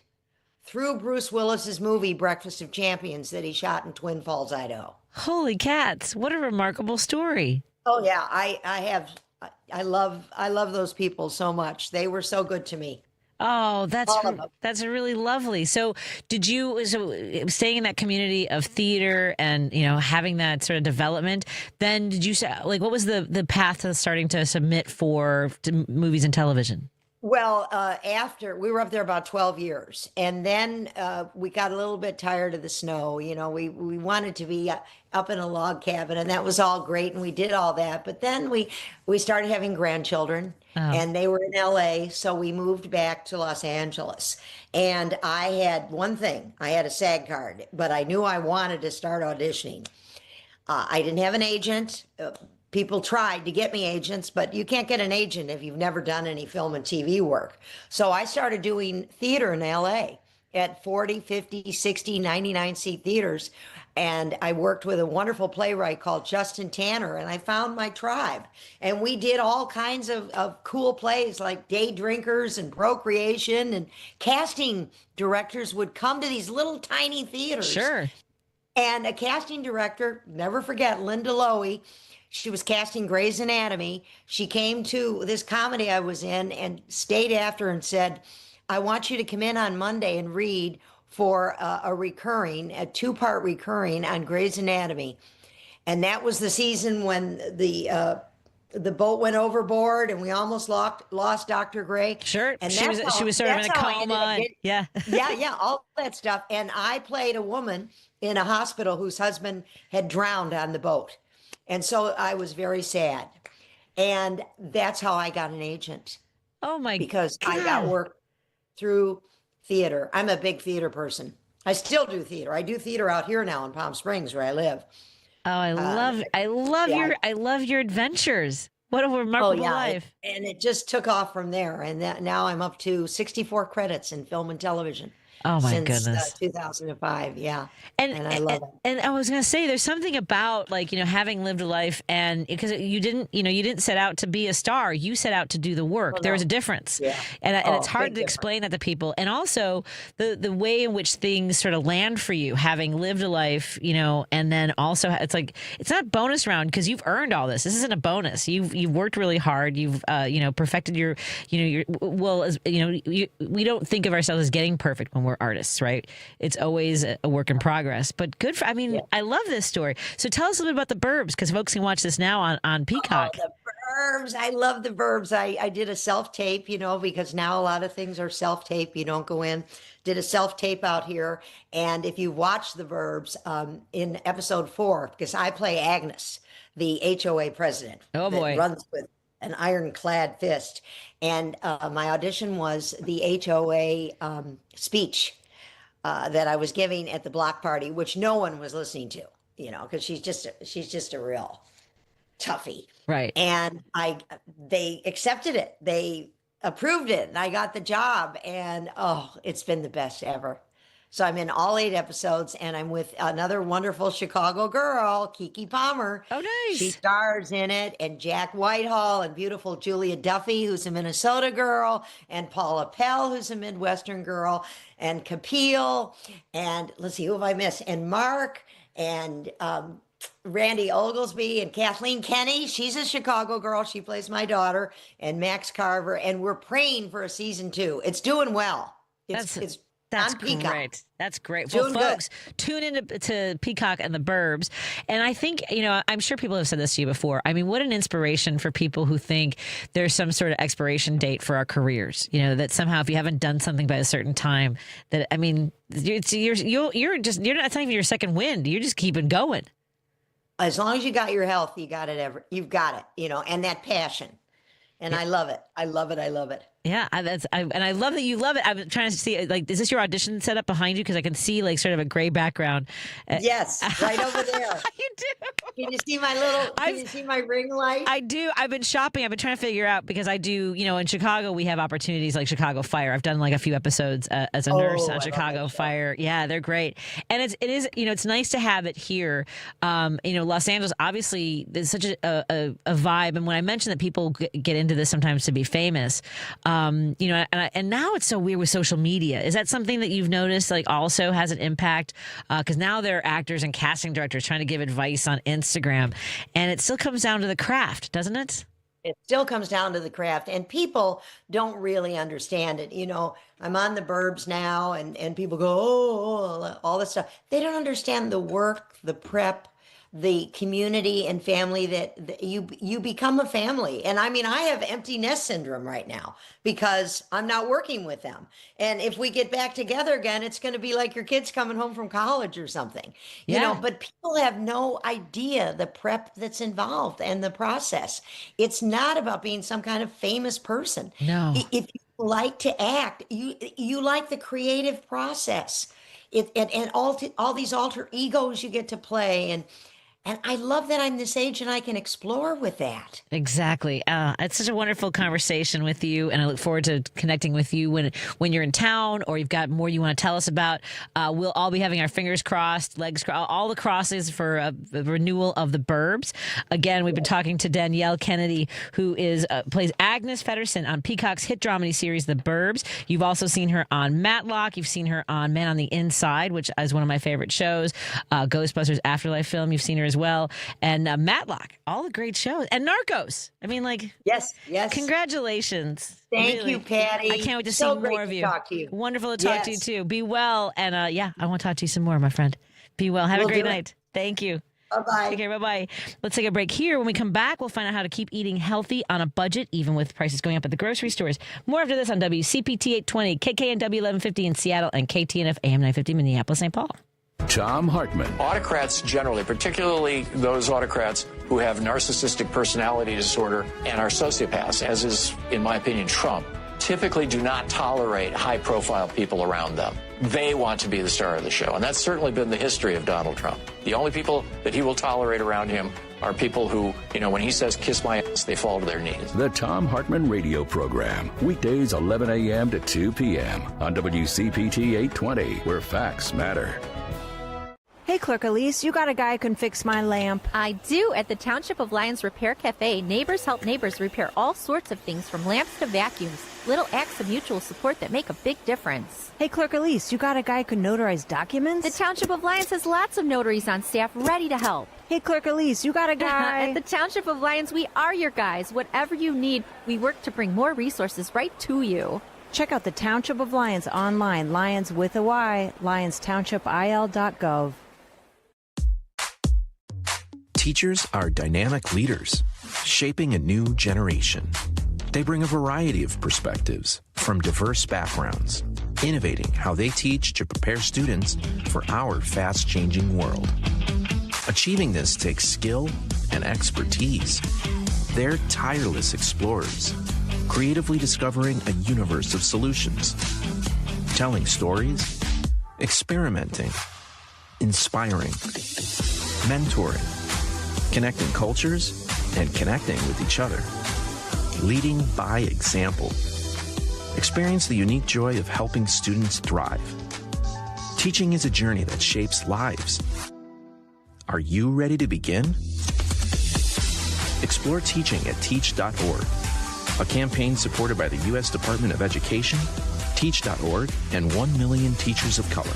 through Bruce Willis's movie Breakfast of Champions that he shot in Twin Falls, Idaho. Holy cats! What a remarkable story. Oh yeah, I love those people so much. They were so good to me. Oh, that's really lovely. So staying in that community of theater and, having that sort of development, then did you say, like, what was the path to starting to submit for movies and television? Well, after we were up there about 12 years, and then we got a little bit tired of the snow. We wanted to be up in a log cabin, and that was all great, and we did all that. But then we started having grandchildren, and they were in LA, so we moved back to Los Angeles. And I had one thing: I had a SAG card, but I knew I wanted to start auditioning. I didn't have an agent. People tried to get me agents, but you can't get an agent if you've never done any film and TV work. So I started doing theater in LA at 40, 50, 60, 99-seat theaters. And I worked with a wonderful playwright called Justin Tanner, and I found my tribe. And we did all kinds of cool plays like Day Drinkers and Procreation, and casting directors would come to these little tiny theaters. Sure. And a casting director, never forget, Linda Lowy, she was casting Grey's Anatomy. She came to this comedy I was in and stayed after and said, I want you to come in on Monday and read for a two-part recurring on Grey's Anatomy. And that was the season when the boat went overboard and we almost lost Dr. Gray. Sure. And she was sort of in a coma. Yeah. Yeah, all that stuff. And I played a woman in a hospital whose husband had drowned on the boat. And so I was very sad. And that's how I got an agent. Oh my God. Because I got work through theater. I'm a big theater person. I still do theater. I do theater out here now in Palm Springs where I live. Oh, I love your adventures. What a remarkable life. And it just took off from there. And now I'm up to 64 credits in film and television. Oh my since, goodness. 2005. Yeah. And I love it. And I was going to say, there's something about having lived a life, and because you didn't set out to be a star, you set out to do the work. There's a difference. Yeah. And it's hard to explain that to people. And also the way in which things sort of land for you, having lived a life, and then also it's not a bonus round because you've earned all this. This isn't a bonus. You've worked really hard. You've, perfected your we don't think of ourselves as getting perfect when we're artists, right? It's always a work in progress, but good for, I love this story. So tell us a little bit about the Burbs, because folks can watch this now on Peacock. Oh, the Burbs. I love the Burbs. I did a self-tape, because now a lot of things are self-tape. You don't go in. Did a self-tape out here. And if you watch the Burbs in episode 4, because I play Agnes, the HOA president. Oh, boy. That runs with an ironclad fist. And my audition was the HOA speech that I was giving at the block party, which no one was listening to, because she's just a real toughie. Right. And they accepted it. They approved it, and I got the job, and it's been the best ever. So I'm in all 8 episodes, and I'm with another wonderful Chicago girl, Keke Palmer. Oh, nice. She stars in it, and Jack Whitehall, and beautiful Julia Duffy, who's a Minnesota girl, and Paula Pell, who's a Midwestern girl, and Kapil, and let's see, who have I missed? And Mark, and Randy Oglesby, and Kathleen Kenny. She's a Chicago girl. She plays my daughter, and Max Carver, and we're praying for a season 2. It's doing well. That's great. That's great. Well, Doing folks, tune into to Peacock and the Burbs. And I think, I'm sure people have said this to you before. I mean, what an inspiration for people who think there's some sort of expiration date for our careers. That somehow if you haven't done something by a certain time, that, it's not even your second wind. You're just keeping going. As long as you got your health, you've got it, and that passion. And I love it. I love it. I love it. Yeah, and I love that you love it. I'm trying to see, is this your audition set up behind you? Because I can see sort of a gray background. Yes, right over there. You do. Can you see can you see my ring light? I do. I've been shopping. I've been trying to figure out, because I do, in Chicago, we have opportunities like Chicago Fire. I've done a few episodes as a nurse on Chicago Fire. Yeah, they're great. And it is, it's nice to have it here. Los Angeles, obviously, there's such a vibe. And when I mention that people get into this sometimes to be famous, and now it's so weird with social media. Is that something that you've noticed also has an impact? Because now there are actors and casting directors trying to give advice on Instagram, and it still comes down to the craft, doesn't it? It still comes down to the craft, and people don't really understand it. I'm on the Burbs now, and people go, all this stuff. They don't understand the work, the prep, the community and family that you become a family. And I have empty nest syndrome right now because I'm not working with them. And if we get back together again, it's going to be like your kids coming home from college or something, but people have no idea the prep that's involved and the process. It's not about being some kind of famous person. No. If you like to act, you like the creative process. And all these alter egos you get to play, and I love that I'm this age and I can explore with that. Exactly. It's such a wonderful conversation with you, and I look forward to connecting with you when you're in town or you've got more you want to tell us about. We'll all be having our fingers crossed, legs crossed, all the crosses for a renewal of the Burbs. Again, we've been talking to Danielle Kennedy, who plays Agnes Festersen on Peacock's hit dramedy series, The Burbs. You've also seen her on Matlock. You've seen her on Man on the Inside, which is one of my favorite shows. Ghostbusters Afterlife film. You've seen her as well. And Matlock, all the great shows. And Narcos. Yes. Congratulations. Thank you, Patty. I can't wait to see more of you. Talk to you. Wonderful to talk to you, too. Be well. And I want to talk to you some more, my friend. Be well. Have a great night. Thank you. Bye-bye. Take care. Bye-bye. Let's take a break here. When we come back, we'll find out how to keep eating healthy on a budget, even with prices going up at the grocery stores. More after this on WCPT 820, KKNW 1150 in Seattle, and KTNF AM 950 Minneapolis, St. Paul. Tom Hartman. Autocrats generally, particularly those autocrats who have narcissistic personality disorder and are sociopaths, as is, in my opinion, Trump, typically do not tolerate high-profile people around them. They want to be the star of the show, and that's certainly been the history of Donald Trump. The only people that he will tolerate around him are people who, when he says, kiss my ass, they fall to their knees. The Tom Hartman Radio Program, weekdays 11 a.m. to 2 p.m. on WCPT 820, where facts matter. Hey, Clerk Elise, you got a guy who can fix my lamp. I do. At the Township of Lyons Repair Cafe, neighbors help neighbors repair all sorts of things from lamps to vacuums. Little acts of mutual support that make a big difference. Hey, Clerk Elise, you got a guy who can notarize documents? The Township of Lyons has lots of notaries on staff ready to help. Hey, Clerk Elise, you got a guy? At the Township of Lyons, we are your guys. Whatever you need, we work to bring more resources right to you. Check out the Township of Lyons online, Lyons with a Y, LyonsTownshipIL.gov. Teachers are dynamic leaders, shaping a new generation. They bring a variety of perspectives from diverse backgrounds, innovating how they teach to prepare students for our fast-changing world. Achieving this takes skill and expertise. They're tireless explorers, creatively discovering a universe of solutions, telling stories, experimenting, inspiring, mentoring, connecting cultures, and connecting with each other. Leading by example. Experience the unique joy of helping students thrive. Teaching is a journey that shapes lives. Are you ready to begin? Explore teaching at teach.org, a campaign supported by the U.S. Department of Education, teach.org, and 1 million teachers of color.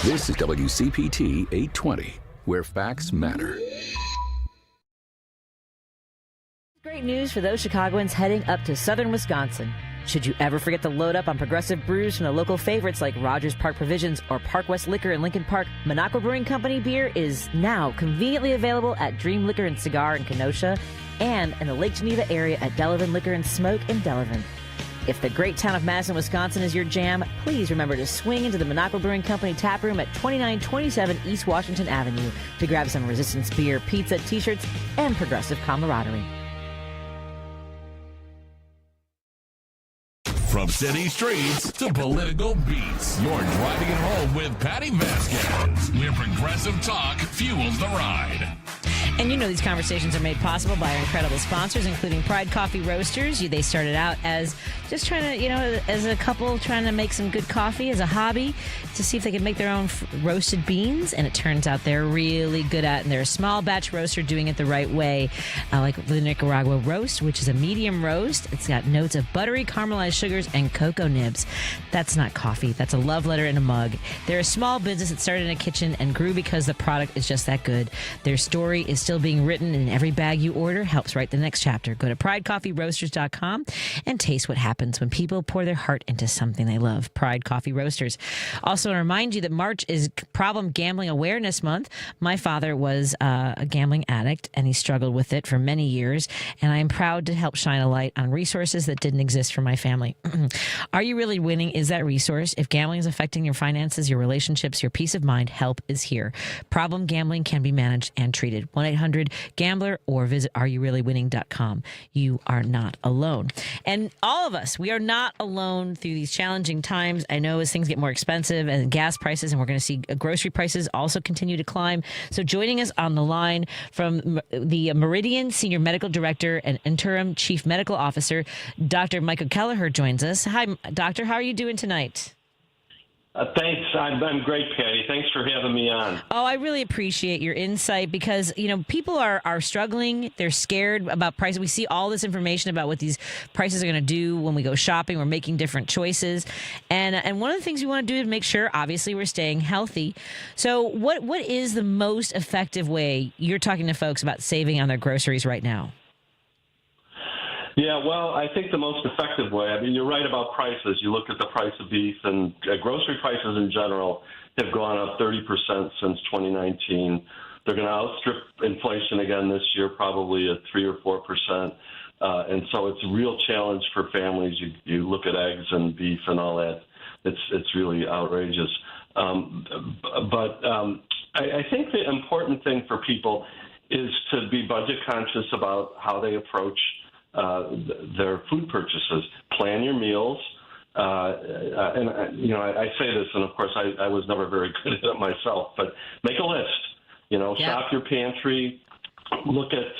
This is WCPT 820, where facts matter. Great news for those Chicagoans heading up to southern Wisconsin. Should you ever forget to load up on progressive brews from the local favorites like Rogers Park Provisions or Park West Liquor in Lincoln Park, Minocqua Brewing Company beer is now conveniently available at Dream Liquor and Cigar in Kenosha and in the Lake Geneva area at Delavan Liquor and Smoke in Delavan. If the great town of Madison, Wisconsin is your jam, please remember to swing into the Minocqua Brewing Company tap room at 2927 East Washington Avenue to grab some Resistance beer, pizza, t-shirts, and progressive camaraderie. From city streets to political beats, you're driving it home with Patti Vasquez, where progressive talk fuels the ride. And you know these conversations are made possible by our incredible sponsors, including Pride Coffee Roasters. They started out as just trying to, as a couple trying to make some good coffee as a hobby to see if they could make their own roasted beans. And it turns out they're really good at it. And they're a small batch roaster doing it the right way, like the Nicaragua roast, which is a medium roast. It's got notes of buttery caramelized sugars and cocoa nibs. That's not coffee. That's a love letter in a mug. They're a small business that started in a kitchen and grew because the product is just that good. Their story is still being written, and every bag you order helps write the next chapter. Go to pridecoffeeroasters.com and taste what happens when people pour their heart into something they love. Pride Coffee Roasters. Also, I remind you that March is Problem Gambling Awareness Month. My father was a gambling addict, and he struggled with it for many years, and I am proud to help shine a light on resources that didn't exist for my family. Are You Really Winning is that resource. If gambling is affecting your finances, your relationships, your peace of mind, help is here. Problem gambling can be managed and treated. 1-800-GAMBLER or visit areyoureallywinning.com. You are not alone. And all of us, we are not alone through these challenging times. I know as things get more expensive and gas prices, and we're going to see grocery prices also continue to climb. So joining us on the line from the Meridian Senior Medical Director and Interim Chief Medical Officer, Dr. Michael Kelleher joins us. Hi, Doctor. How are you doing tonight? Thanks. I'm great, Patty. Thanks for having me on. Oh, I really appreciate your insight because, people are struggling. They're scared about prices. We see all this information about what these prices are going to do when we go shopping. We're making different choices. And one of the things we want to do is make sure, obviously, we're staying healthy. So what is the most effective way you're talking to folks about saving on their groceries right now? Yeah, well, I think the most effective way, you're right about prices. You look at the price of beef, and grocery prices in general have gone up 30% since 2019. They're going to outstrip inflation again this year, probably at 3 or 4%. And so it's a real challenge for families. You look at eggs and beef and all that. It's really outrageous. But I think the important thing for people is to be budget conscious about how they approach their food purchases. Plan your meals. I say this, and of course I was never very good at it myself, but make a list. Shop your pantry, look at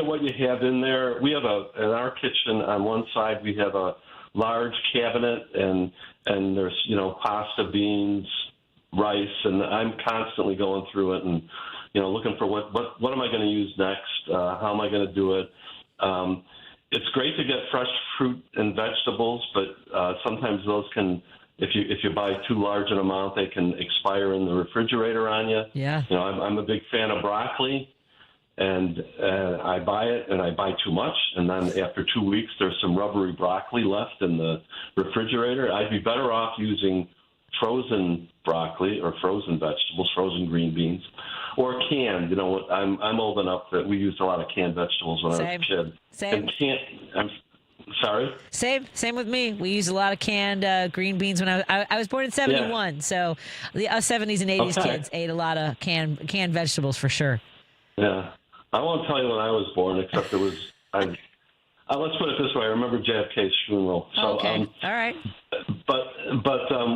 what you have in there. We have in our kitchen on one side we have a large cabinet, and there's pasta, beans, rice, and I'm constantly going through it and looking for what am I going to use next? How am I going to do it? It's great to get fresh fruit and vegetables, but sometimes those can, if you buy too large an amount, they can expire in the refrigerator on you. Yeah. I'm a big fan of broccoli, and I buy it, and I buy too much, and then after 2 weeks, there's some rubbery broccoli left in the refrigerator. I'd be better off using frozen broccoli or frozen vegetables, frozen green beans, or canned. I'm old enough that we used a lot of canned vegetables when I was a kid. Same. I'm sorry? Same with me. We used a lot of canned green beans when I was born in 71, so the 70s and 80s kids ate a lot of canned vegetables for sure. Yeah. I won't tell you when I was born, except let's put it this way. I remember JFK's funeral. So, okay. All right. But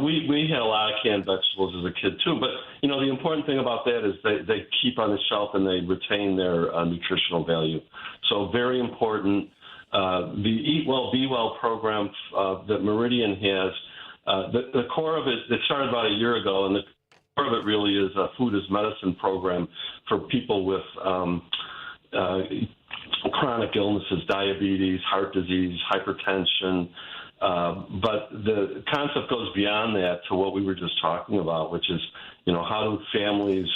we had a lot of canned vegetables as a kid too. But the important thing about that is they keep on the shelf and they retain their nutritional value. So very important. The Eat Well, Be Well program that Meridian has, the core of it started about a year ago, and the core of it really is a food as medicine program for people with chronic illnesses, diabetes, heart disease, hypertension. But the concept goes beyond that to what we were just talking about, which is, how do families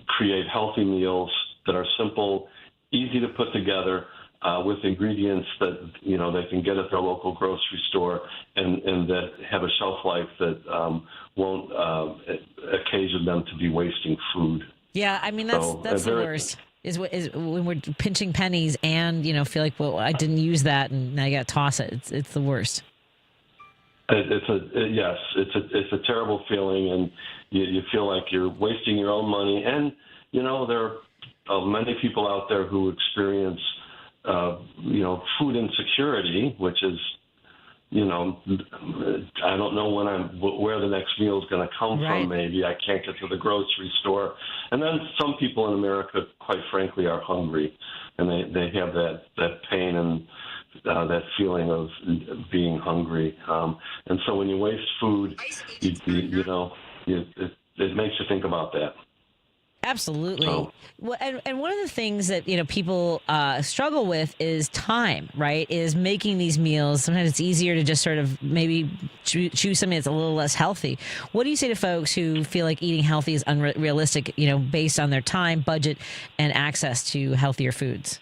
create healthy meals that are simple, easy to put together, with ingredients that, they can get at their local grocery store and that have a shelf life that won't occasion them to be wasting food. Yeah, I mean, that's the worst. Is when we're pinching pennies and feel like, well, I didn't use that and now you got to toss it. It's the worst. It's a terrible feeling, and you feel like you're wasting your own money. And there are many people out there who experience food insecurity, which is I don't know where the next meal is going to come from. Maybe I can't get to the grocery store. And then some people in America, quite frankly, are hungry, and they have that pain and that feeling of being hungry. And so when you waste food, it makes you think about that. Absolutely. So, Well, and one of the things that people struggle with is time, right? Is making these meals. Sometimes it's easier to just sort of maybe choose something that's a little less healthy. What do you say to folks who feel like eating healthy is unrealistic, based on their time, budget, and access to healthier foods?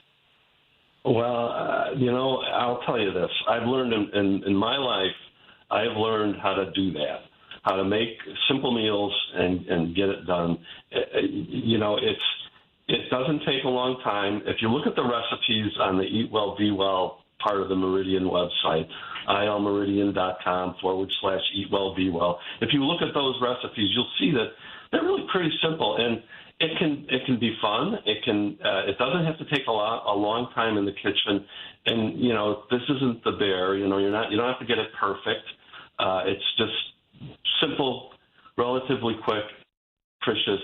Well, I'll tell you this. I've learned in my life, I've learned how to do that. How to make simple meals and get it done. It doesn't take a long time. If you look at the recipes on the Eat Well, Be Well part of the Meridian website, ilmeridian.com/Eat Well, Be Well. If you look at those recipes, you'll see that they're really pretty simple, and it can be fun. It doesn't have to take a long time in the kitchen, and this isn't the bear. You don't have to get it perfect. It's just simple, relatively quick, nutritious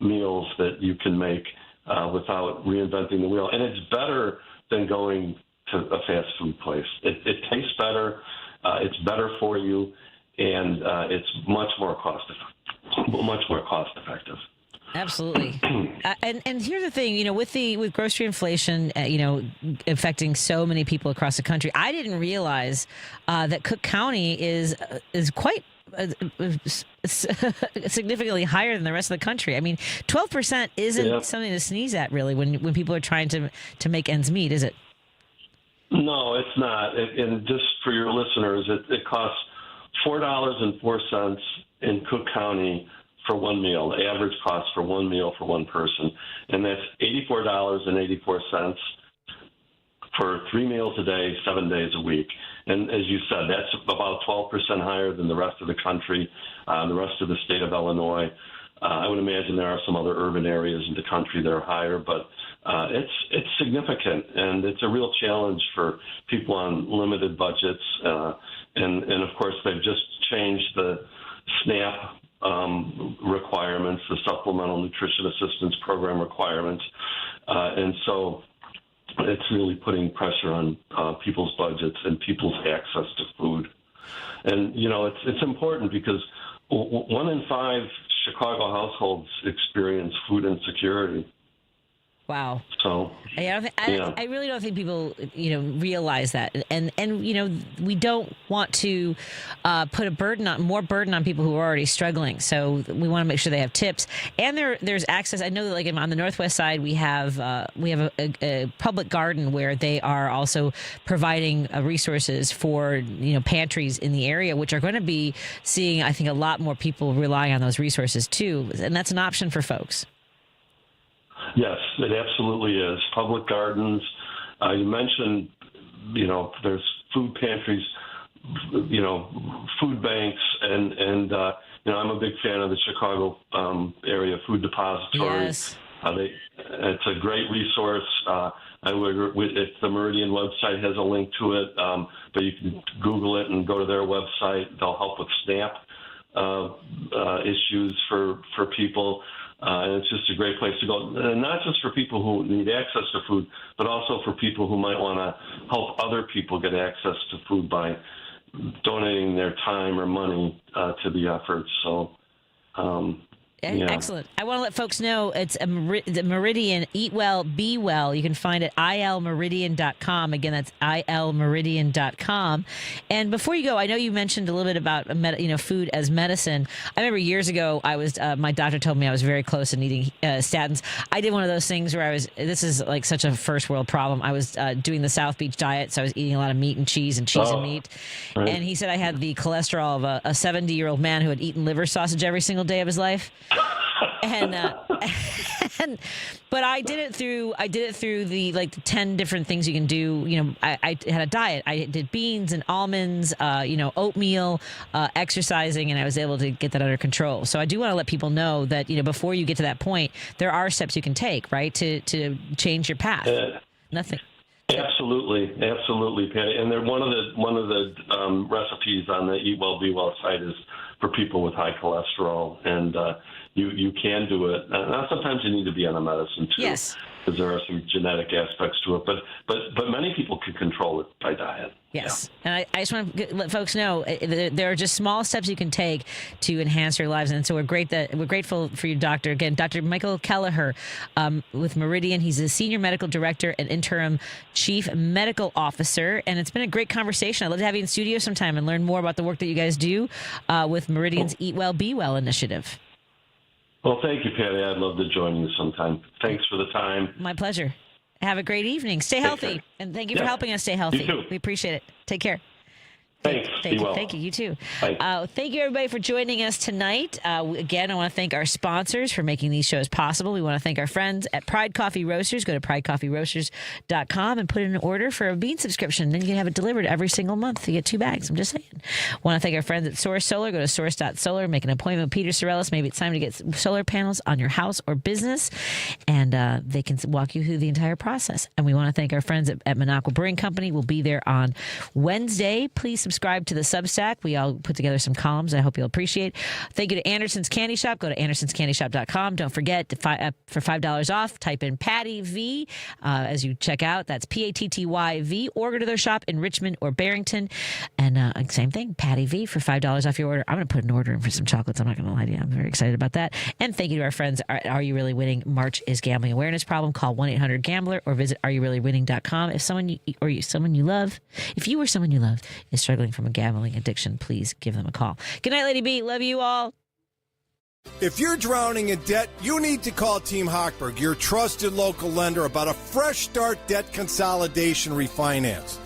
meals that you can make without reinventing the wheel. And it's better than going to a fast food place. It tastes better, it's better for you, and it's much more cost effective. Absolutely. And here's the thing, with grocery inflation, affecting so many people across the country, I didn't realize that Cook County is quite significantly higher than the rest of the country. I mean, 12% isn't something to sneeze at, really, when people are trying to make ends meet, is it? No, it's not. And just for your listeners, it costs $4.04 in Cook County for one meal. The average cost for one meal for one person, and that's $84.84 for 3 meals a day, 7 days a week. And as you said, that's about 12% higher than the rest of the country, the rest of the state of Illinois. I would imagine there are some other urban areas in the country that are higher, but it's significant, and it's a real challenge for people on limited budgets. And of course, they've just changed the SNAP requirements, the Supplemental Nutrition Assistance Program requirements, and so it's really putting pressure on people's budgets and people's access to food. And it's important because 1 in 5 Chicago households experience food insecurity. Wow. So I really don't think people, realize that, and we don't want to put more burden on people who are already struggling. So we want to make sure they have tips, and there's access. I know that, like on the Northwest side, we have a public garden where they are also providing resources for pantries in the area, which are going to be seeing, I think, a lot more people relying on those resources too, and that's an option for folks. Yes, it absolutely is. Public gardens. You mentioned, there's food pantries, food banks, and I'm a big fan of the Chicago area food depository. Yes. It's a great resource. If the Meridian website has a link to it, but you can Google it and go to their website. They'll help with SNAP issues for people. And it's just a great place to go, and not just for people who need access to food, but also for people who might want to help other people get access to food by donating their time or money to the effort. So, Excellent. I want to let folks know it's the Meridian Eat Well, Be Well. You can find it at ilmeridian.com. Again, that's ilmeridian.com. And before you go, I know you mentioned a little bit about food as medicine. I remember years ago, I was my doctor told me I was very close to needing statins. I did one of those things where this is like such a first world problem. I was doing the South Beach diet, so I was eating a lot of meat and cheese and meat. Right. And he said I had the cholesterol of a 70-year-old man who had eaten liver sausage every single day of his life. But I did it through the 10 different things you can do. I had a diet. I did beans and almonds, oatmeal, exercising, and I was able to get that under control. So I do want to let people know that, before you get to that point, there are steps you can take, right, to change your path. Nothing. Absolutely, Patty. And they're one of the recipes on the Eat Well, Be Well site is for people with high cholesterol, and you can do it. Now, sometimes you need to be on a medicine too, yes, because there are some genetic aspects to it. But many people can control it by diet. Yes, yeah. And I just want to let folks know there are just small steps you can take to enhance your lives, and so we're grateful for you, Doctor. Again, Dr. Michael Kelleher with Meridian. He's the Senior Medical Director and Interim Chief Medical Officer, and it's been a great conversation. I'd love to have you in studio sometime and learn more about the work that you guys do with Meridian's Eat Well, Be Well initiative. Well, thank you, Patty. I'd love to join you sometime. Thanks for the time. My pleasure. Have a great evening. Stay healthy. And thank you for helping us stay healthy. You too. We appreciate it. Take care. Thanks. Thank you. Well. Thank you. You too. Bye. Thank you, everybody, for joining us tonight. Again, I want to thank our sponsors for making these shows possible. We want to thank our friends at Pride Coffee Roasters. Go to pridecoffeeroasters.com and put in an order for a bean subscription. Then you can have it delivered every single month. You get 2 bags. I'm just saying. Want to thank our friends at Source Solar. Go to source.solar. Make an appointment with Peter Sorellis. Maybe it's time to get solar panels on your house or business. And they can walk you through the entire process. And we want to thank our friends at Minocqua Brewing Company. We'll be there on Wednesday. Please subscribe to the Substack. We all put together some columns I hope you'll appreciate. Thank you to Anderson's Candy Shop. Go to andersonscandyshop.com. Don't forget for $5 off, type in Patty V as you check out. That's PATTYV. Or go to their shop in Richmond or Barrington. And same thing, Patty V for $5 off your order. I'm going to put an order in for some chocolates. I'm not going to lie to you. I'm very excited about that. And thank you to our friends at Are You Really Winning? March is Gambling Awareness Problem. Call 1-800-GAMBLER or visit areyourreallywinning.com. If someone you love is struggling from a gambling addiction, please give them a call. Good night, Lady B. Love you all. If you're drowning in debt, you need to call Team Hochberg, your trusted local lender, about a fresh start debt consolidation refinance.